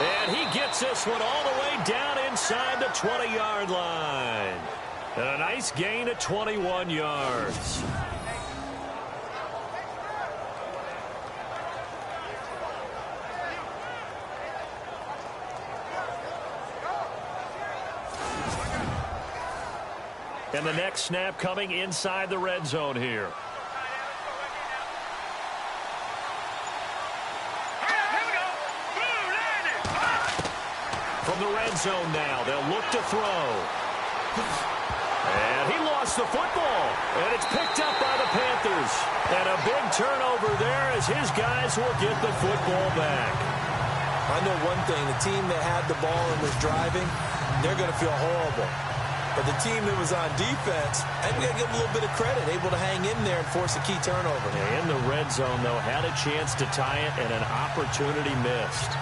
And he gets this one all the way down inside the 20-yard line. And a nice gain of 21 yards. And the next snap coming inside the red zone here. From the red zone now, they'll look to throw. And he lost the football. And it's picked up by the Panthers. And a big turnover there as his guys will get the football back. I know one thing. The team that had the ball and was driving, they're going to feel horrible. But the team that was on defense, I think we got to give them a little bit of credit, able to hang in there and force a key turnover. Yeah, in the red zone, though, had a chance to tie it and an opportunity missed.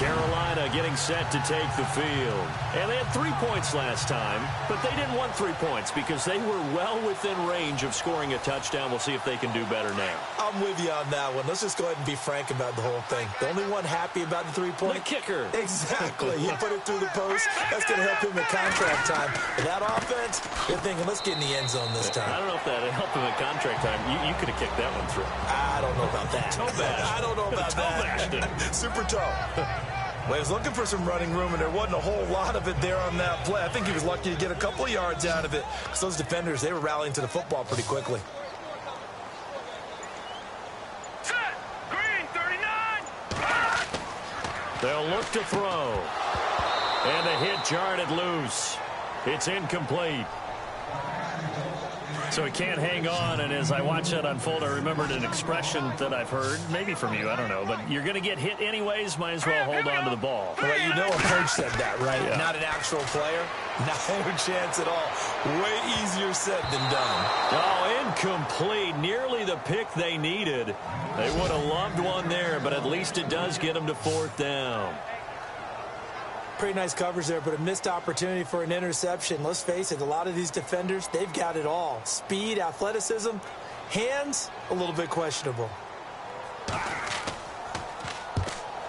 Carolina getting set to take the field. And they had 3 points last time, but they didn't want 3 points because they were well within range of scoring a touchdown. We'll see if they can do better now. I'm with you on that one. Let's just go ahead and be frank about the whole thing. The only one happy about the 3-point? The kicker. Exactly. He put it through the post. That's going to help him at contract time. But that offense, they're thinking, let's get in the end zone this time. I don't know if that helped him at contract time. You could have kicked that one through. I don't know about that. Toe bash. I don't know about that. Super toe. Well, he was looking for some running room, and there wasn't a whole lot of it there on that play. I think he was lucky to get a couple of yards out of it because those defenders, they were rallying to the football pretty quickly. Set. Green, 39. They'll look to throw. And the hit jarred it loose. It's incomplete. So he can't hang on, and as I watch that unfold, I remembered an expression that I've heard, maybe from you, I don't know, but you're going to get hit anyways, might as well hold on to the ball. Well, you know a coach said that, right? Yeah. Not an actual player. No chance at all. Way easier said than done. Oh, incomplete. Nearly the pick they needed. They would have loved one there, but at least it does get them to 4th down. Pretty nice coverage there, but a missed opportunity for an interception. Let's face it, a lot of these defenders, they've got it all. Speed, athleticism, hands, a little bit questionable.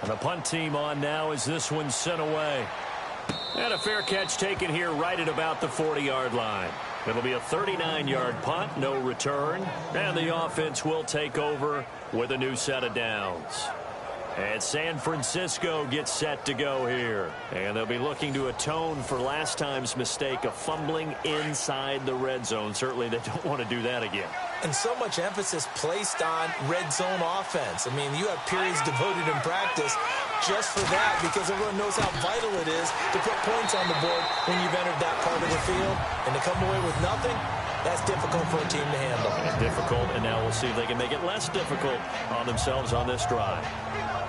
And the punt team on now as this one's sent away. And a fair catch taken here right at about the 40-yard line. It'll be a 39-yard punt, no return, and the offense will take over with a new set of downs. And San Francisco gets set to go here. And they'll be looking to atone for last time's mistake of fumbling inside the red zone. Certainly they don't want to do that again. And so much emphasis placed on red zone offense. I mean, you have periods devoted in practice just for that because everyone knows how vital it is to put points on the board when you've entered that part of the field. And to come away with nothing, that's difficult for a team to handle. And difficult, and now we'll see if they can make it less difficult on themselves on this drive.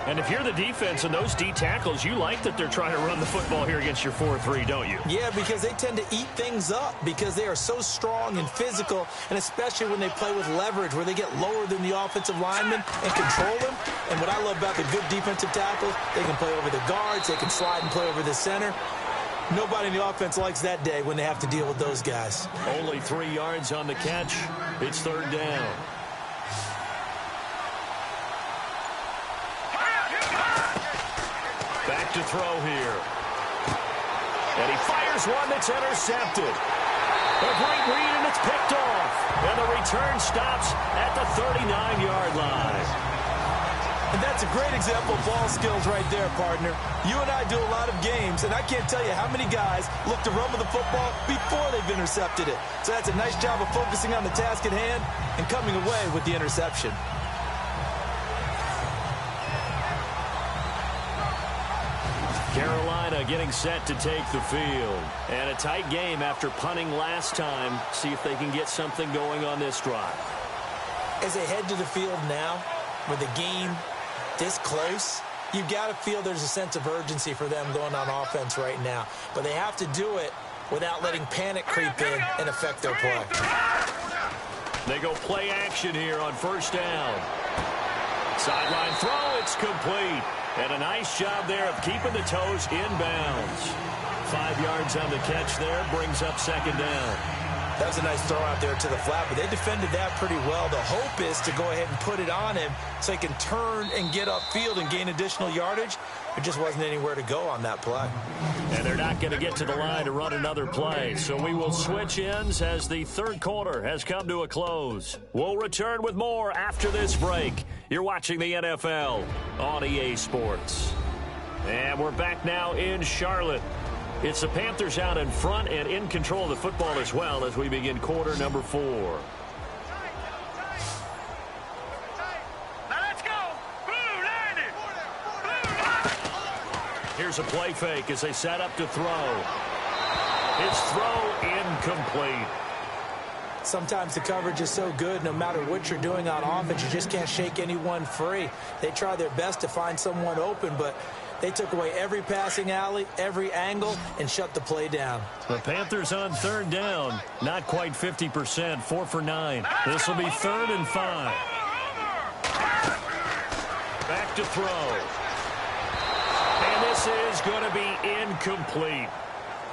And if you're the defense and those D tackles, you like that they're trying to run the football here against your 4-3, don't you? Yeah, because they tend to eat things up because they are so strong and physical, and especially when they play with leverage where they get lower than the offensive linemen and control them. And what I love about the good defensive tackles, they can play over the guards, they can slide and play over the center. Nobody in the offense likes that day when they have to deal with those guys. Only 3 yards on the catch. It's 3rd down. Back to throw here. And he fires one that's intercepted. A great read, and it's picked off. And the return stops at the 39-yard line. And that's a great example of ball skills right there, partner. You and I do a lot of games, and I can't tell you how many guys look to run with the football before they've intercepted it. So that's a nice job of focusing on the task at hand and coming away with the interception. Carolina getting set to take the field. And a tight game after punting last time. See if they can get something going on this drive. As they head to the field now, with the game this close, you've got to feel there's a sense of urgency for them going on offense right now. But they have to do it without letting panic creep in and affect their play. They go play action here on 1st down. Sideline throw, it's complete. And a nice job there of keeping the toes inbounds. 5 yards on the catch there, brings up 2nd down. That was a nice throw out there to the flat, but they defended that pretty well. The hope is to go ahead and put it on him so he can turn and get upfield and gain additional yardage. There just wasn't anywhere to go on that play. And they're not going to get to the line to run another play, so we will switch ends as the 3rd quarter has come to a close. We'll return with more after this break. You're watching the NFL on EA Sports. And we're back now in Charlotte. It's the Panthers out in front and in control of the football as well as we begin quarter number 4. Now let's go. Blue landed. Blue. Here's a play fake as they set up to throw. His throw incomplete. Sometimes the coverage is so good, no matter what you're doing on offense, you just can't shake anyone free. They try their best to find someone open, but They took away every passing alley, every angle, and shut the play down. The Panthers on third down. Not quite 50%, 4 for 9. This will be 3rd and 5. Back to throw. And this is going to be incomplete.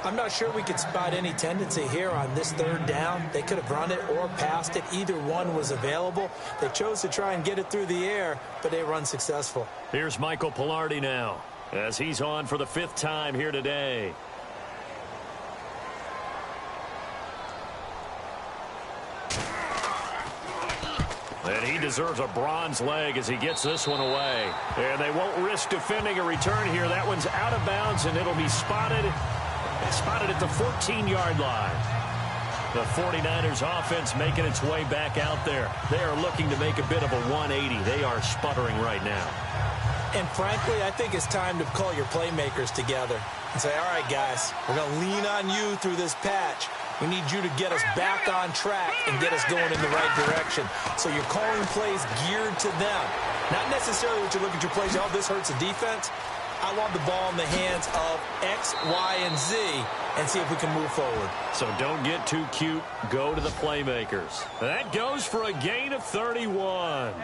I'm not sure we could spot any tendency here on this 3rd down. They could have run it or passed it. Either one was available. They chose to try and get it through the air, but they were unsuccessful. Here's Michael Pilardi now, as he's on for the 5th time here today. And he deserves a bronze leg as he gets this one away. And they won't risk defending a return here. That one's out of bounds, and it'll be spotted at the 14-yard line. The 49ers offense making its way back out there. They are looking to make a bit of a 180. They are sputtering right now. And frankly, I think it's time to call your playmakers together and say, all right, guys, we're going to lean on you through this patch. We need you to get us back on track and get us going in the right direction. So you're calling plays geared to them. Not necessarily what you look at your plays, oh, this hurts the defense. I want the ball in the hands of X, Y, and Z and see if we can move forward. So don't get too cute. Go to the playmakers. That goes for a gain of 31.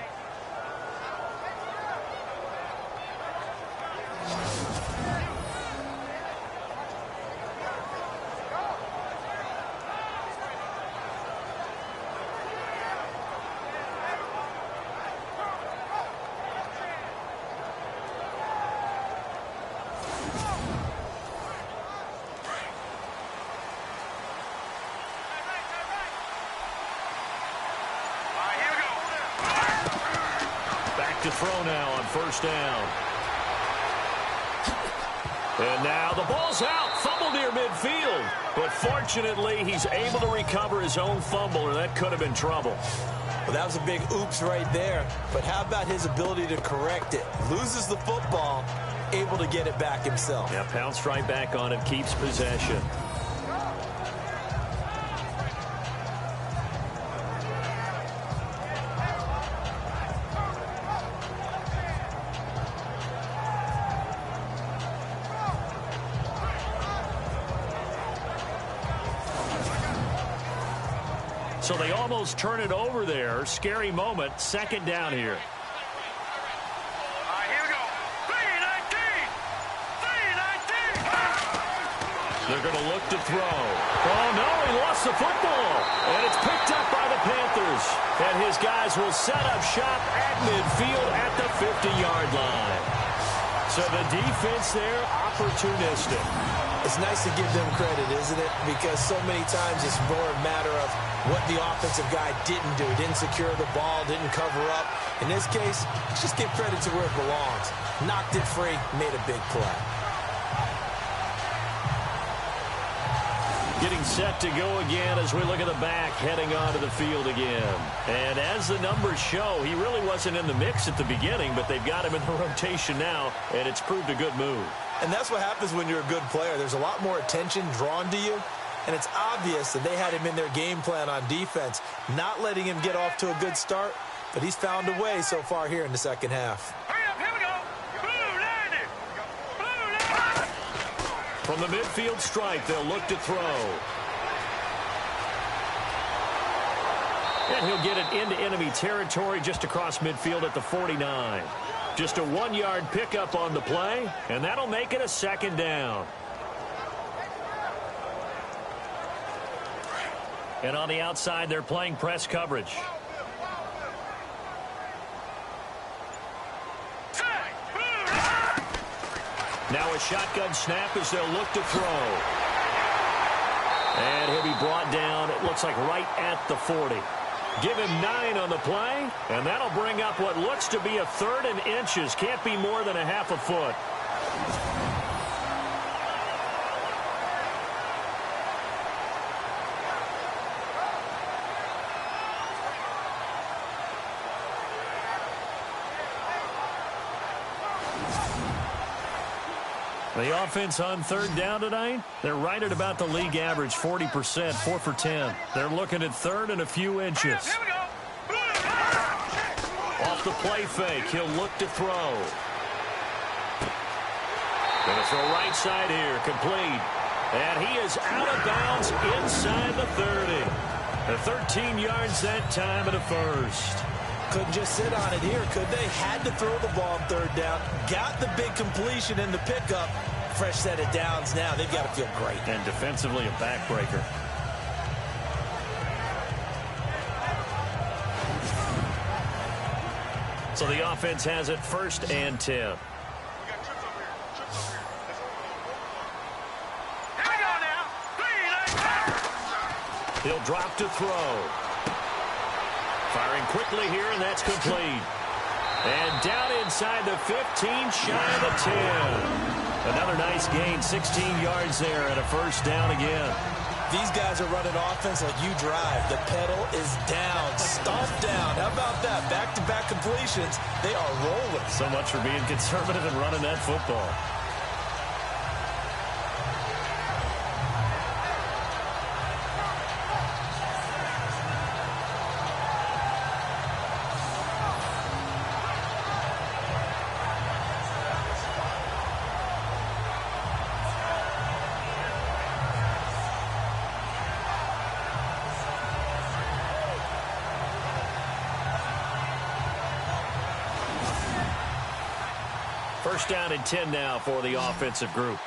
To throw now on 1st down. And now the ball's out. Fumble near midfield. But fortunately, he's able to recover his own fumble, or that could have been trouble. Well, that was a big oops right there. But how about his ability to correct it? Loses the football, able to get it back himself. Yeah, pounced right back on it, keeps possession. So they almost turn it over there. Scary moment. 2nd down here. Here we go. 3-19. They're going to look to throw. Oh, no, he lost the football. And it's picked up by the Panthers. And his guys will set up shop at midfield at the 50-yard line. So the defense there, opportunistic. It's nice to give them credit, isn't it? Because so many times it's more a matter of what the offensive guy didn't do. Didn't secure the ball, didn't cover up. In this case, just give credit to where it belongs. Knocked it free, made a big play. Getting set to go again as we look at the back, heading onto the field again. And as the numbers show, he really wasn't in the mix at the beginning, but they've got him in the rotation now, and it's proved a good move. And that's what happens when you're a good player. There's a lot more attention drawn to you, and it's obvious that they had him in their game plan on defense, not letting him get off to a good start, but he's found a way so far here in the 2nd half. Here we go. Blue landed. From the midfield stripe, they'll look to throw. And he'll get it into enemy territory just across midfield at the 49. Just a 1-yard pickup on the play, and that'll make it a 2nd down. And on the outside, they're playing press coverage. Now a shotgun snap as they'll look to throw. And he'll be brought down, it looks like right at the 40. Give him 9 on the play, and that'll bring up what looks to be a 3rd and inches. Can't be more than a half a foot. The offense on 3rd down tonight, they're right at about the league average, 40%, 4 for 10. They're looking at 3rd and a few inches. Here we go. Off the play fake, he'll look to throw. Going to throw right side here, complete. And he is out of bounds inside the 30. The 13 yards that time at a first. Couldn't just sit on it here, could they? Had to throw the ball on third down. Got the big completion in the pickup. Fresh set of downs now. They've got to feel great. And defensively a backbreaker. So the offense has it 1st and 10. He'll drop to throw. Firing quickly here, and that's complete. And down inside the 15, shy of the 10. Another nice gain, 16 yards there, and a first down again. These guys are running offense like you drive. The pedal is down, stomped down. How about that? Back-to-back completions. They are rolling. So much for being conservative and running that football. First down and 10 now for the offensive group.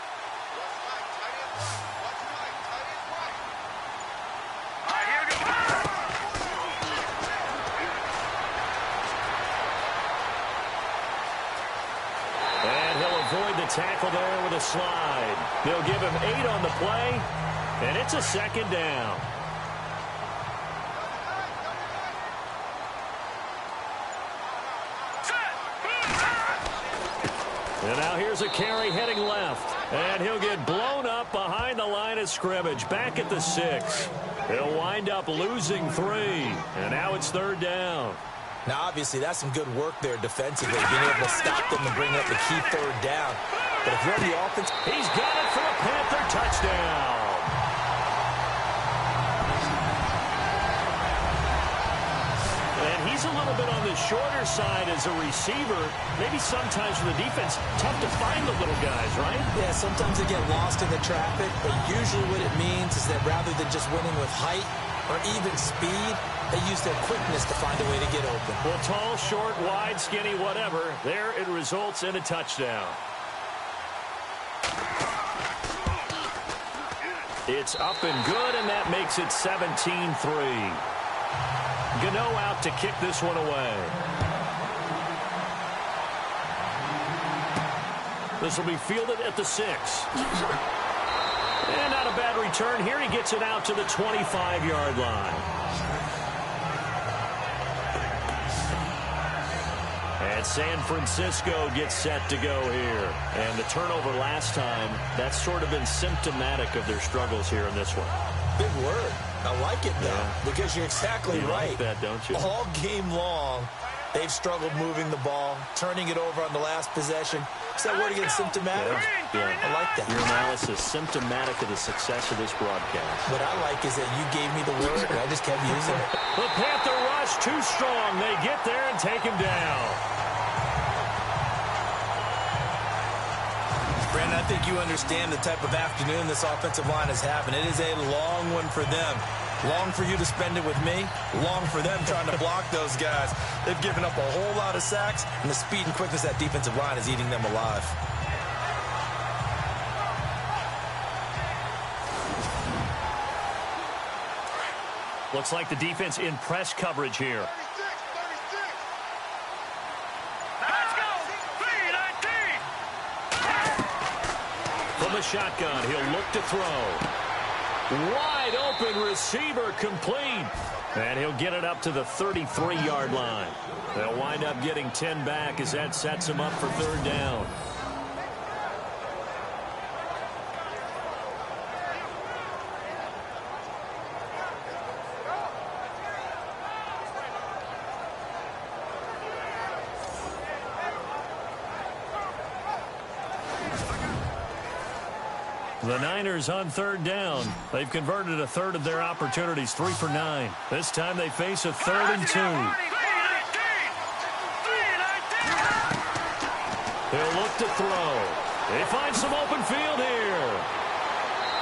And he'll avoid the tackle there with a slide. They'll give him 8 on the play, and it's a second down. And now here's a carry heading left. And he'll get blown up behind the line of scrimmage. Back at the 6. He'll wind up losing 3. And now it's 3rd down. Now, obviously, that's some good work there defensively, being able to stop them and bring up the key 3rd down. But if you're on the offense... He's got it for a Panther touchdown. And he's a little bit on the shorter side as a receiver. Maybe sometimes for the defense, tough to find the little guys, right? Yeah, sometimes they get lost in the traffic, but usually what it means is that rather than just winning with height or even speed, they use their quickness to find a way to get open. Well, tall, short, wide, skinny, whatever, there it results in a touchdown. It's up and good, and that makes it 17-3. Gano out to kick this one away. This will be fielded at the 6. And not a bad return here. He gets it out to the 25-yard line. And San Francisco gets set to go here. And the turnover last time, that's sort of been symptomatic of their struggles here in this one. Big word. I like it, though, because you're exactly right. You like that, don't you? All game long, they've struggled moving the ball, turning it over on the last possession. Is that word again, symptomatic? Yeah. I like that. Your analysis, symptomatic of the success of this broadcast. What I like is that you gave me the word, and I just kept using it. The Panther rush too strong. They get there and take him down. Brandon, I think you understand the type of afternoon this offensive line is having. It is a long one for them. Long for you to spend it with me. Long for them trying to block those guys. They've given up a whole lot of sacks, and the speed and quickness of that defensive line is eating them alive. Looks like the defense in press coverage here. From the shotgun, he'll look to throw. Wide open receiver complete. And he'll get it up to the 33-yard line. They'll wind up getting 10 back as that sets him up for 3rd down. The Niners on 3rd down. They've converted a third of their opportunities, 3 for 9. This time they face a 3rd and 2. He'll look to throw. They find some open field here.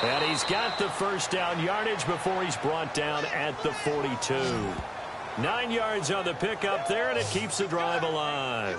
And he's got the first down yardage before he's brought down at the 42. 9 yards on the pickup there, and it keeps the drive alive.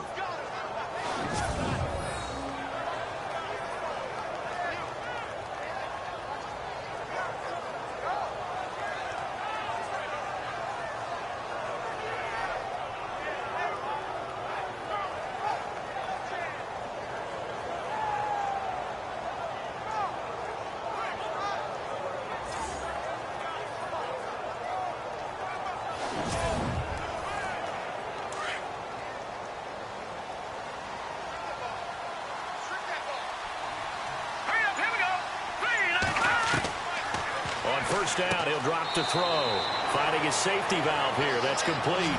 First down, he'll drop to throw. Finding his safety valve here. That's complete.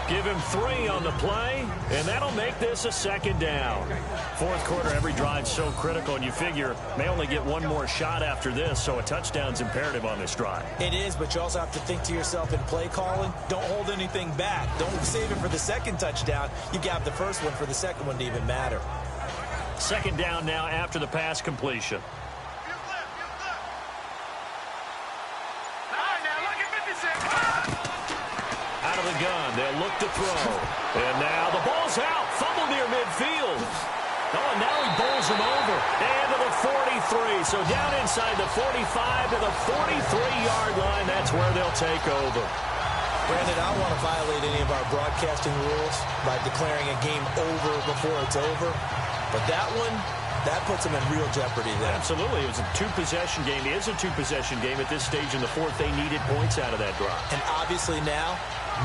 Give him 3 on the play, and that'll make this a second down. Fourth quarter, every drive's so critical, and you figure may only get one more shot after this, so a touchdown's imperative on this drive. It is, but you also have to think to yourself in play calling, don't hold anything back. Don't save it for the second touchdown. You got the first one for the second one to even matter. Second down now after the pass completion. Out of the gun, they'll look to throw. And now the ball's out. Fumble near midfield. Oh, and now he bowls him over. And to the 43. So down inside the 45 to the 43-yard line. That's where they'll take over. Brandon, I don't want to violate any of our broadcasting rules by declaring a game over before it's over. But that one, that puts them in real jeopardy there. Absolutely. It was a two-possession game. It is a two-possession game at this stage in the fourth. They needed points out of that drive. And obviously now,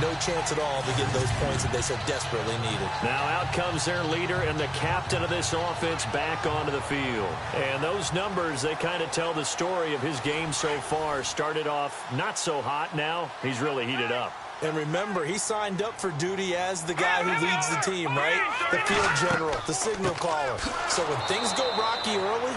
no chance at all to get those points that they so desperately needed. Now out comes their leader and the captain of this offense back onto the field. And those numbers, they kind of tell the story of his game so far. Started off not so hot. Now he's really heated up. And remember, he signed up for duty as the guy who leads the team, right? The field general, the signal caller. So when things go rocky early,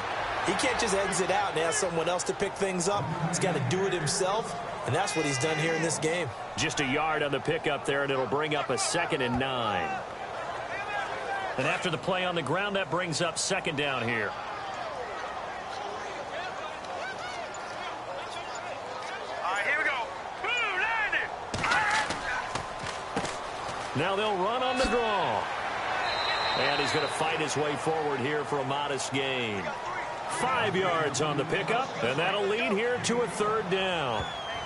he can't just exit out and ask someone else to pick things up. He's got to do it himself, and that's what he's done here in this game. Just a yard on the pickup there, and it'll bring up a 2nd and 9. And after the play on the ground, that brings up 2nd down here. Now they'll run on the draw. And he's going to fight his way forward here for a modest gain. 5 yards on the pickup, and that'll lead here to a 3rd down.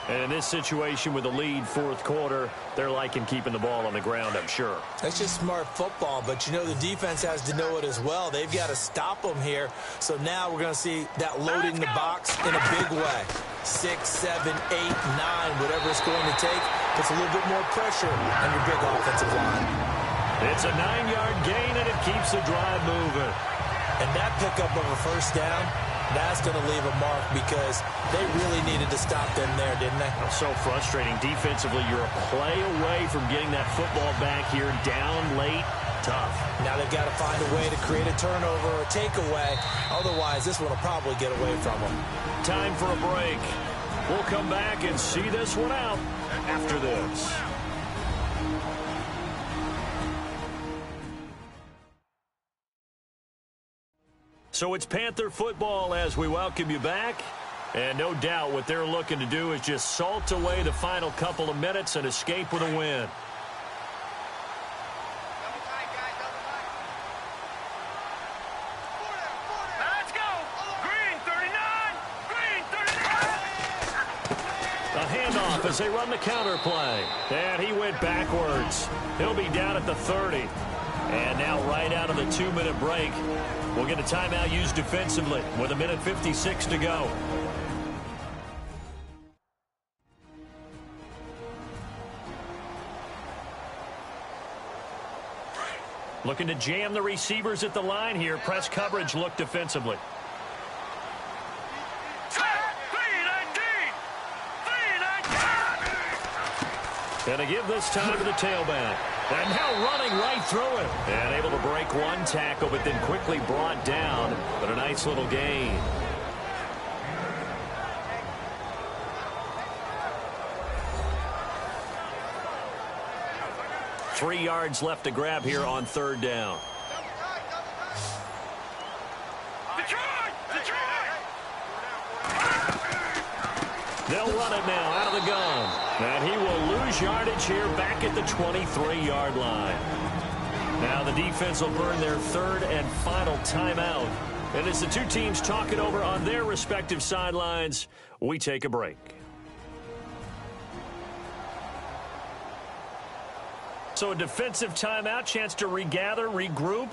And in this situation with a lead fourth quarter, they're liking keeping the ball on the ground, I'm sure. That's just smart football, but you know the defense has to know it as well. They've got to stop them here. So now we're going to see that loading the box in a big way. 6, 7, 8, 9, whatever it's going to take, puts a little bit more pressure on your big offensive line. It's a 9-yard gain, and it keeps the drive moving. And that pickup of a first down, that's going to leave a mark because they really needed to stop them there, didn't they? So frustrating. Defensively, you're a play away from getting that football back here down late. Tough. Now they've got to find a way to create a turnover or a takeaway. Otherwise, this one will probably get away from them. Time for a break. We'll come back and see this one out after this. So it's Panther football as we welcome you back. And no doubt what they're looking to do is just salt away the final couple of minutes and escape with a win. Let's go! Green 39! Green 39! A handoff as they run the counter play. And he went backwards. He'll be down at the 30. And now right out of the 2-minute break, we'll get a timeout used defensively with 1:56 to go. Looking to jam the receivers at the line here. Press coverage look defensively. And to give this time to the tailback. And now running right through it. And able to break one tackle, but then quickly brought down. But a nice little gain. .3 yards left to grab here on 3rd down. They'll run it now out of the gun. And he will lose yardage here back at the 23-yard line. Now the defense will burn their third and final timeout. And as the two teams talk it over on their respective sidelines, we take a break. So a defensive timeout, chance to regather, regroup,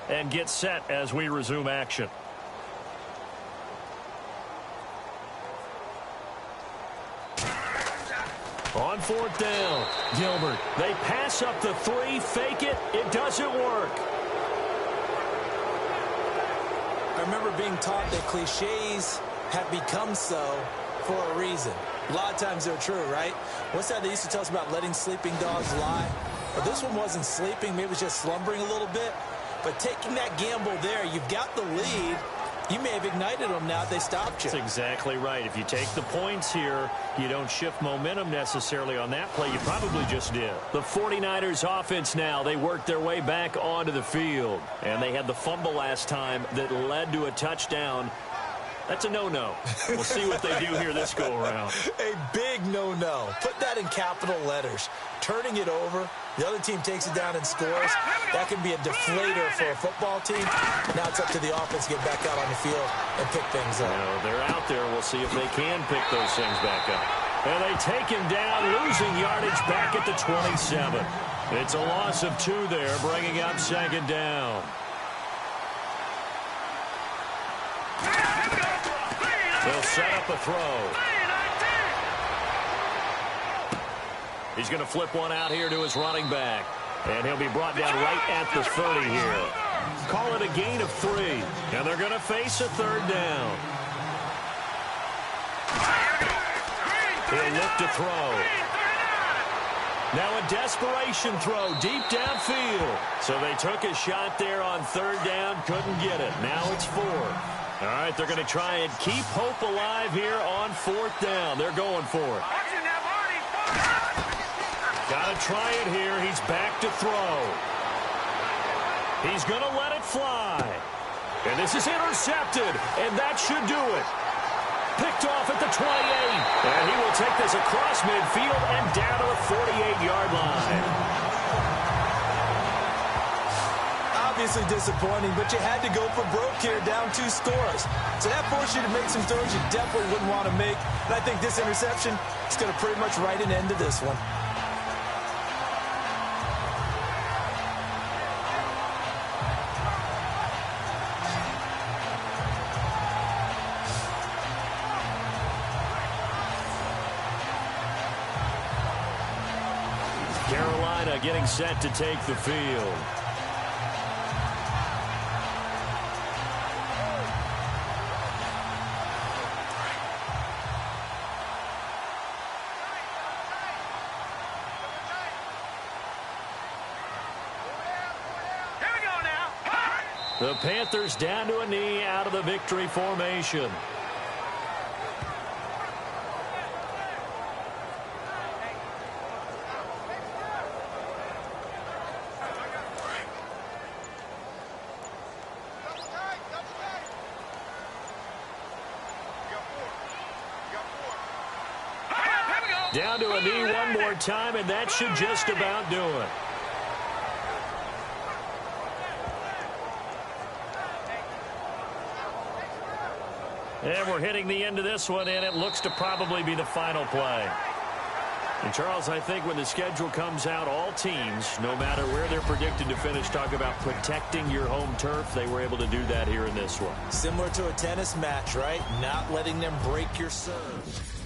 and get set as we resume action. On fourth down, Gilbert. They pass up the 3, fake it. It doesn't work. I remember being taught that cliches have become so for a reason. A lot of times they're true, right? What's that they used to tell us about letting sleeping dogs lie? But this one wasn't sleeping. Maybe it was just slumbering a little bit. But taking that gamble there, you've got the lead. You may have ignited them now. They stopped you. That's exactly right. If you take the points here, you don't shift momentum necessarily on that play. You probably just did. The 49ers offense now, they worked their way back onto the field. And they had the fumble last time that led to a touchdown. That's a no-no. We'll see what they do here this go-around. A big no-no. Put that in capital letters. Turning it over, the other team takes it down and scores. That can be a deflator for a football team. Now it's up to the offense to get back out on the field and pick things up. They're out there. We'll see if they can pick those things back up. And they take him down, losing yardage back at the 27. It's a loss of 2 there, bringing up second down. They'll set up a throw. He's going to flip one out here to his running back. And he'll be brought down right at the 30 here. Call it a gain of 3. And they're going to face a third down. He'll look to throw. Now a desperation throw deep downfield. So they took a shot there on third down, couldn't get it. Now it's 4. All right, they're going to try and keep hope alive here on fourth down. They're going for it. Got to try it here. He's back to throw. He's going to let it fly. And this is intercepted, and that should do it. Picked off at the 28. And he will take this across midfield and down to the 48-yard line. Obviously disappointing, but you had to go for broke here, down 2 scores. So that forced you to make some throws you definitely wouldn't want to make. And I think this interception is going to pretty much write an end to this one. Carolina getting set to take the field. The Panthers down to a knee out of the victory formation. Down to a knee one more time, and that should just about do it. And we're hitting the end of this one, and it looks to probably be the final play. And, Charles, I think when the schedule comes out, all teams, no matter where they're predicted to finish, talk about protecting your home turf. They were able to do that here in this one. Similar to a tennis match, right? Not letting them break your serve.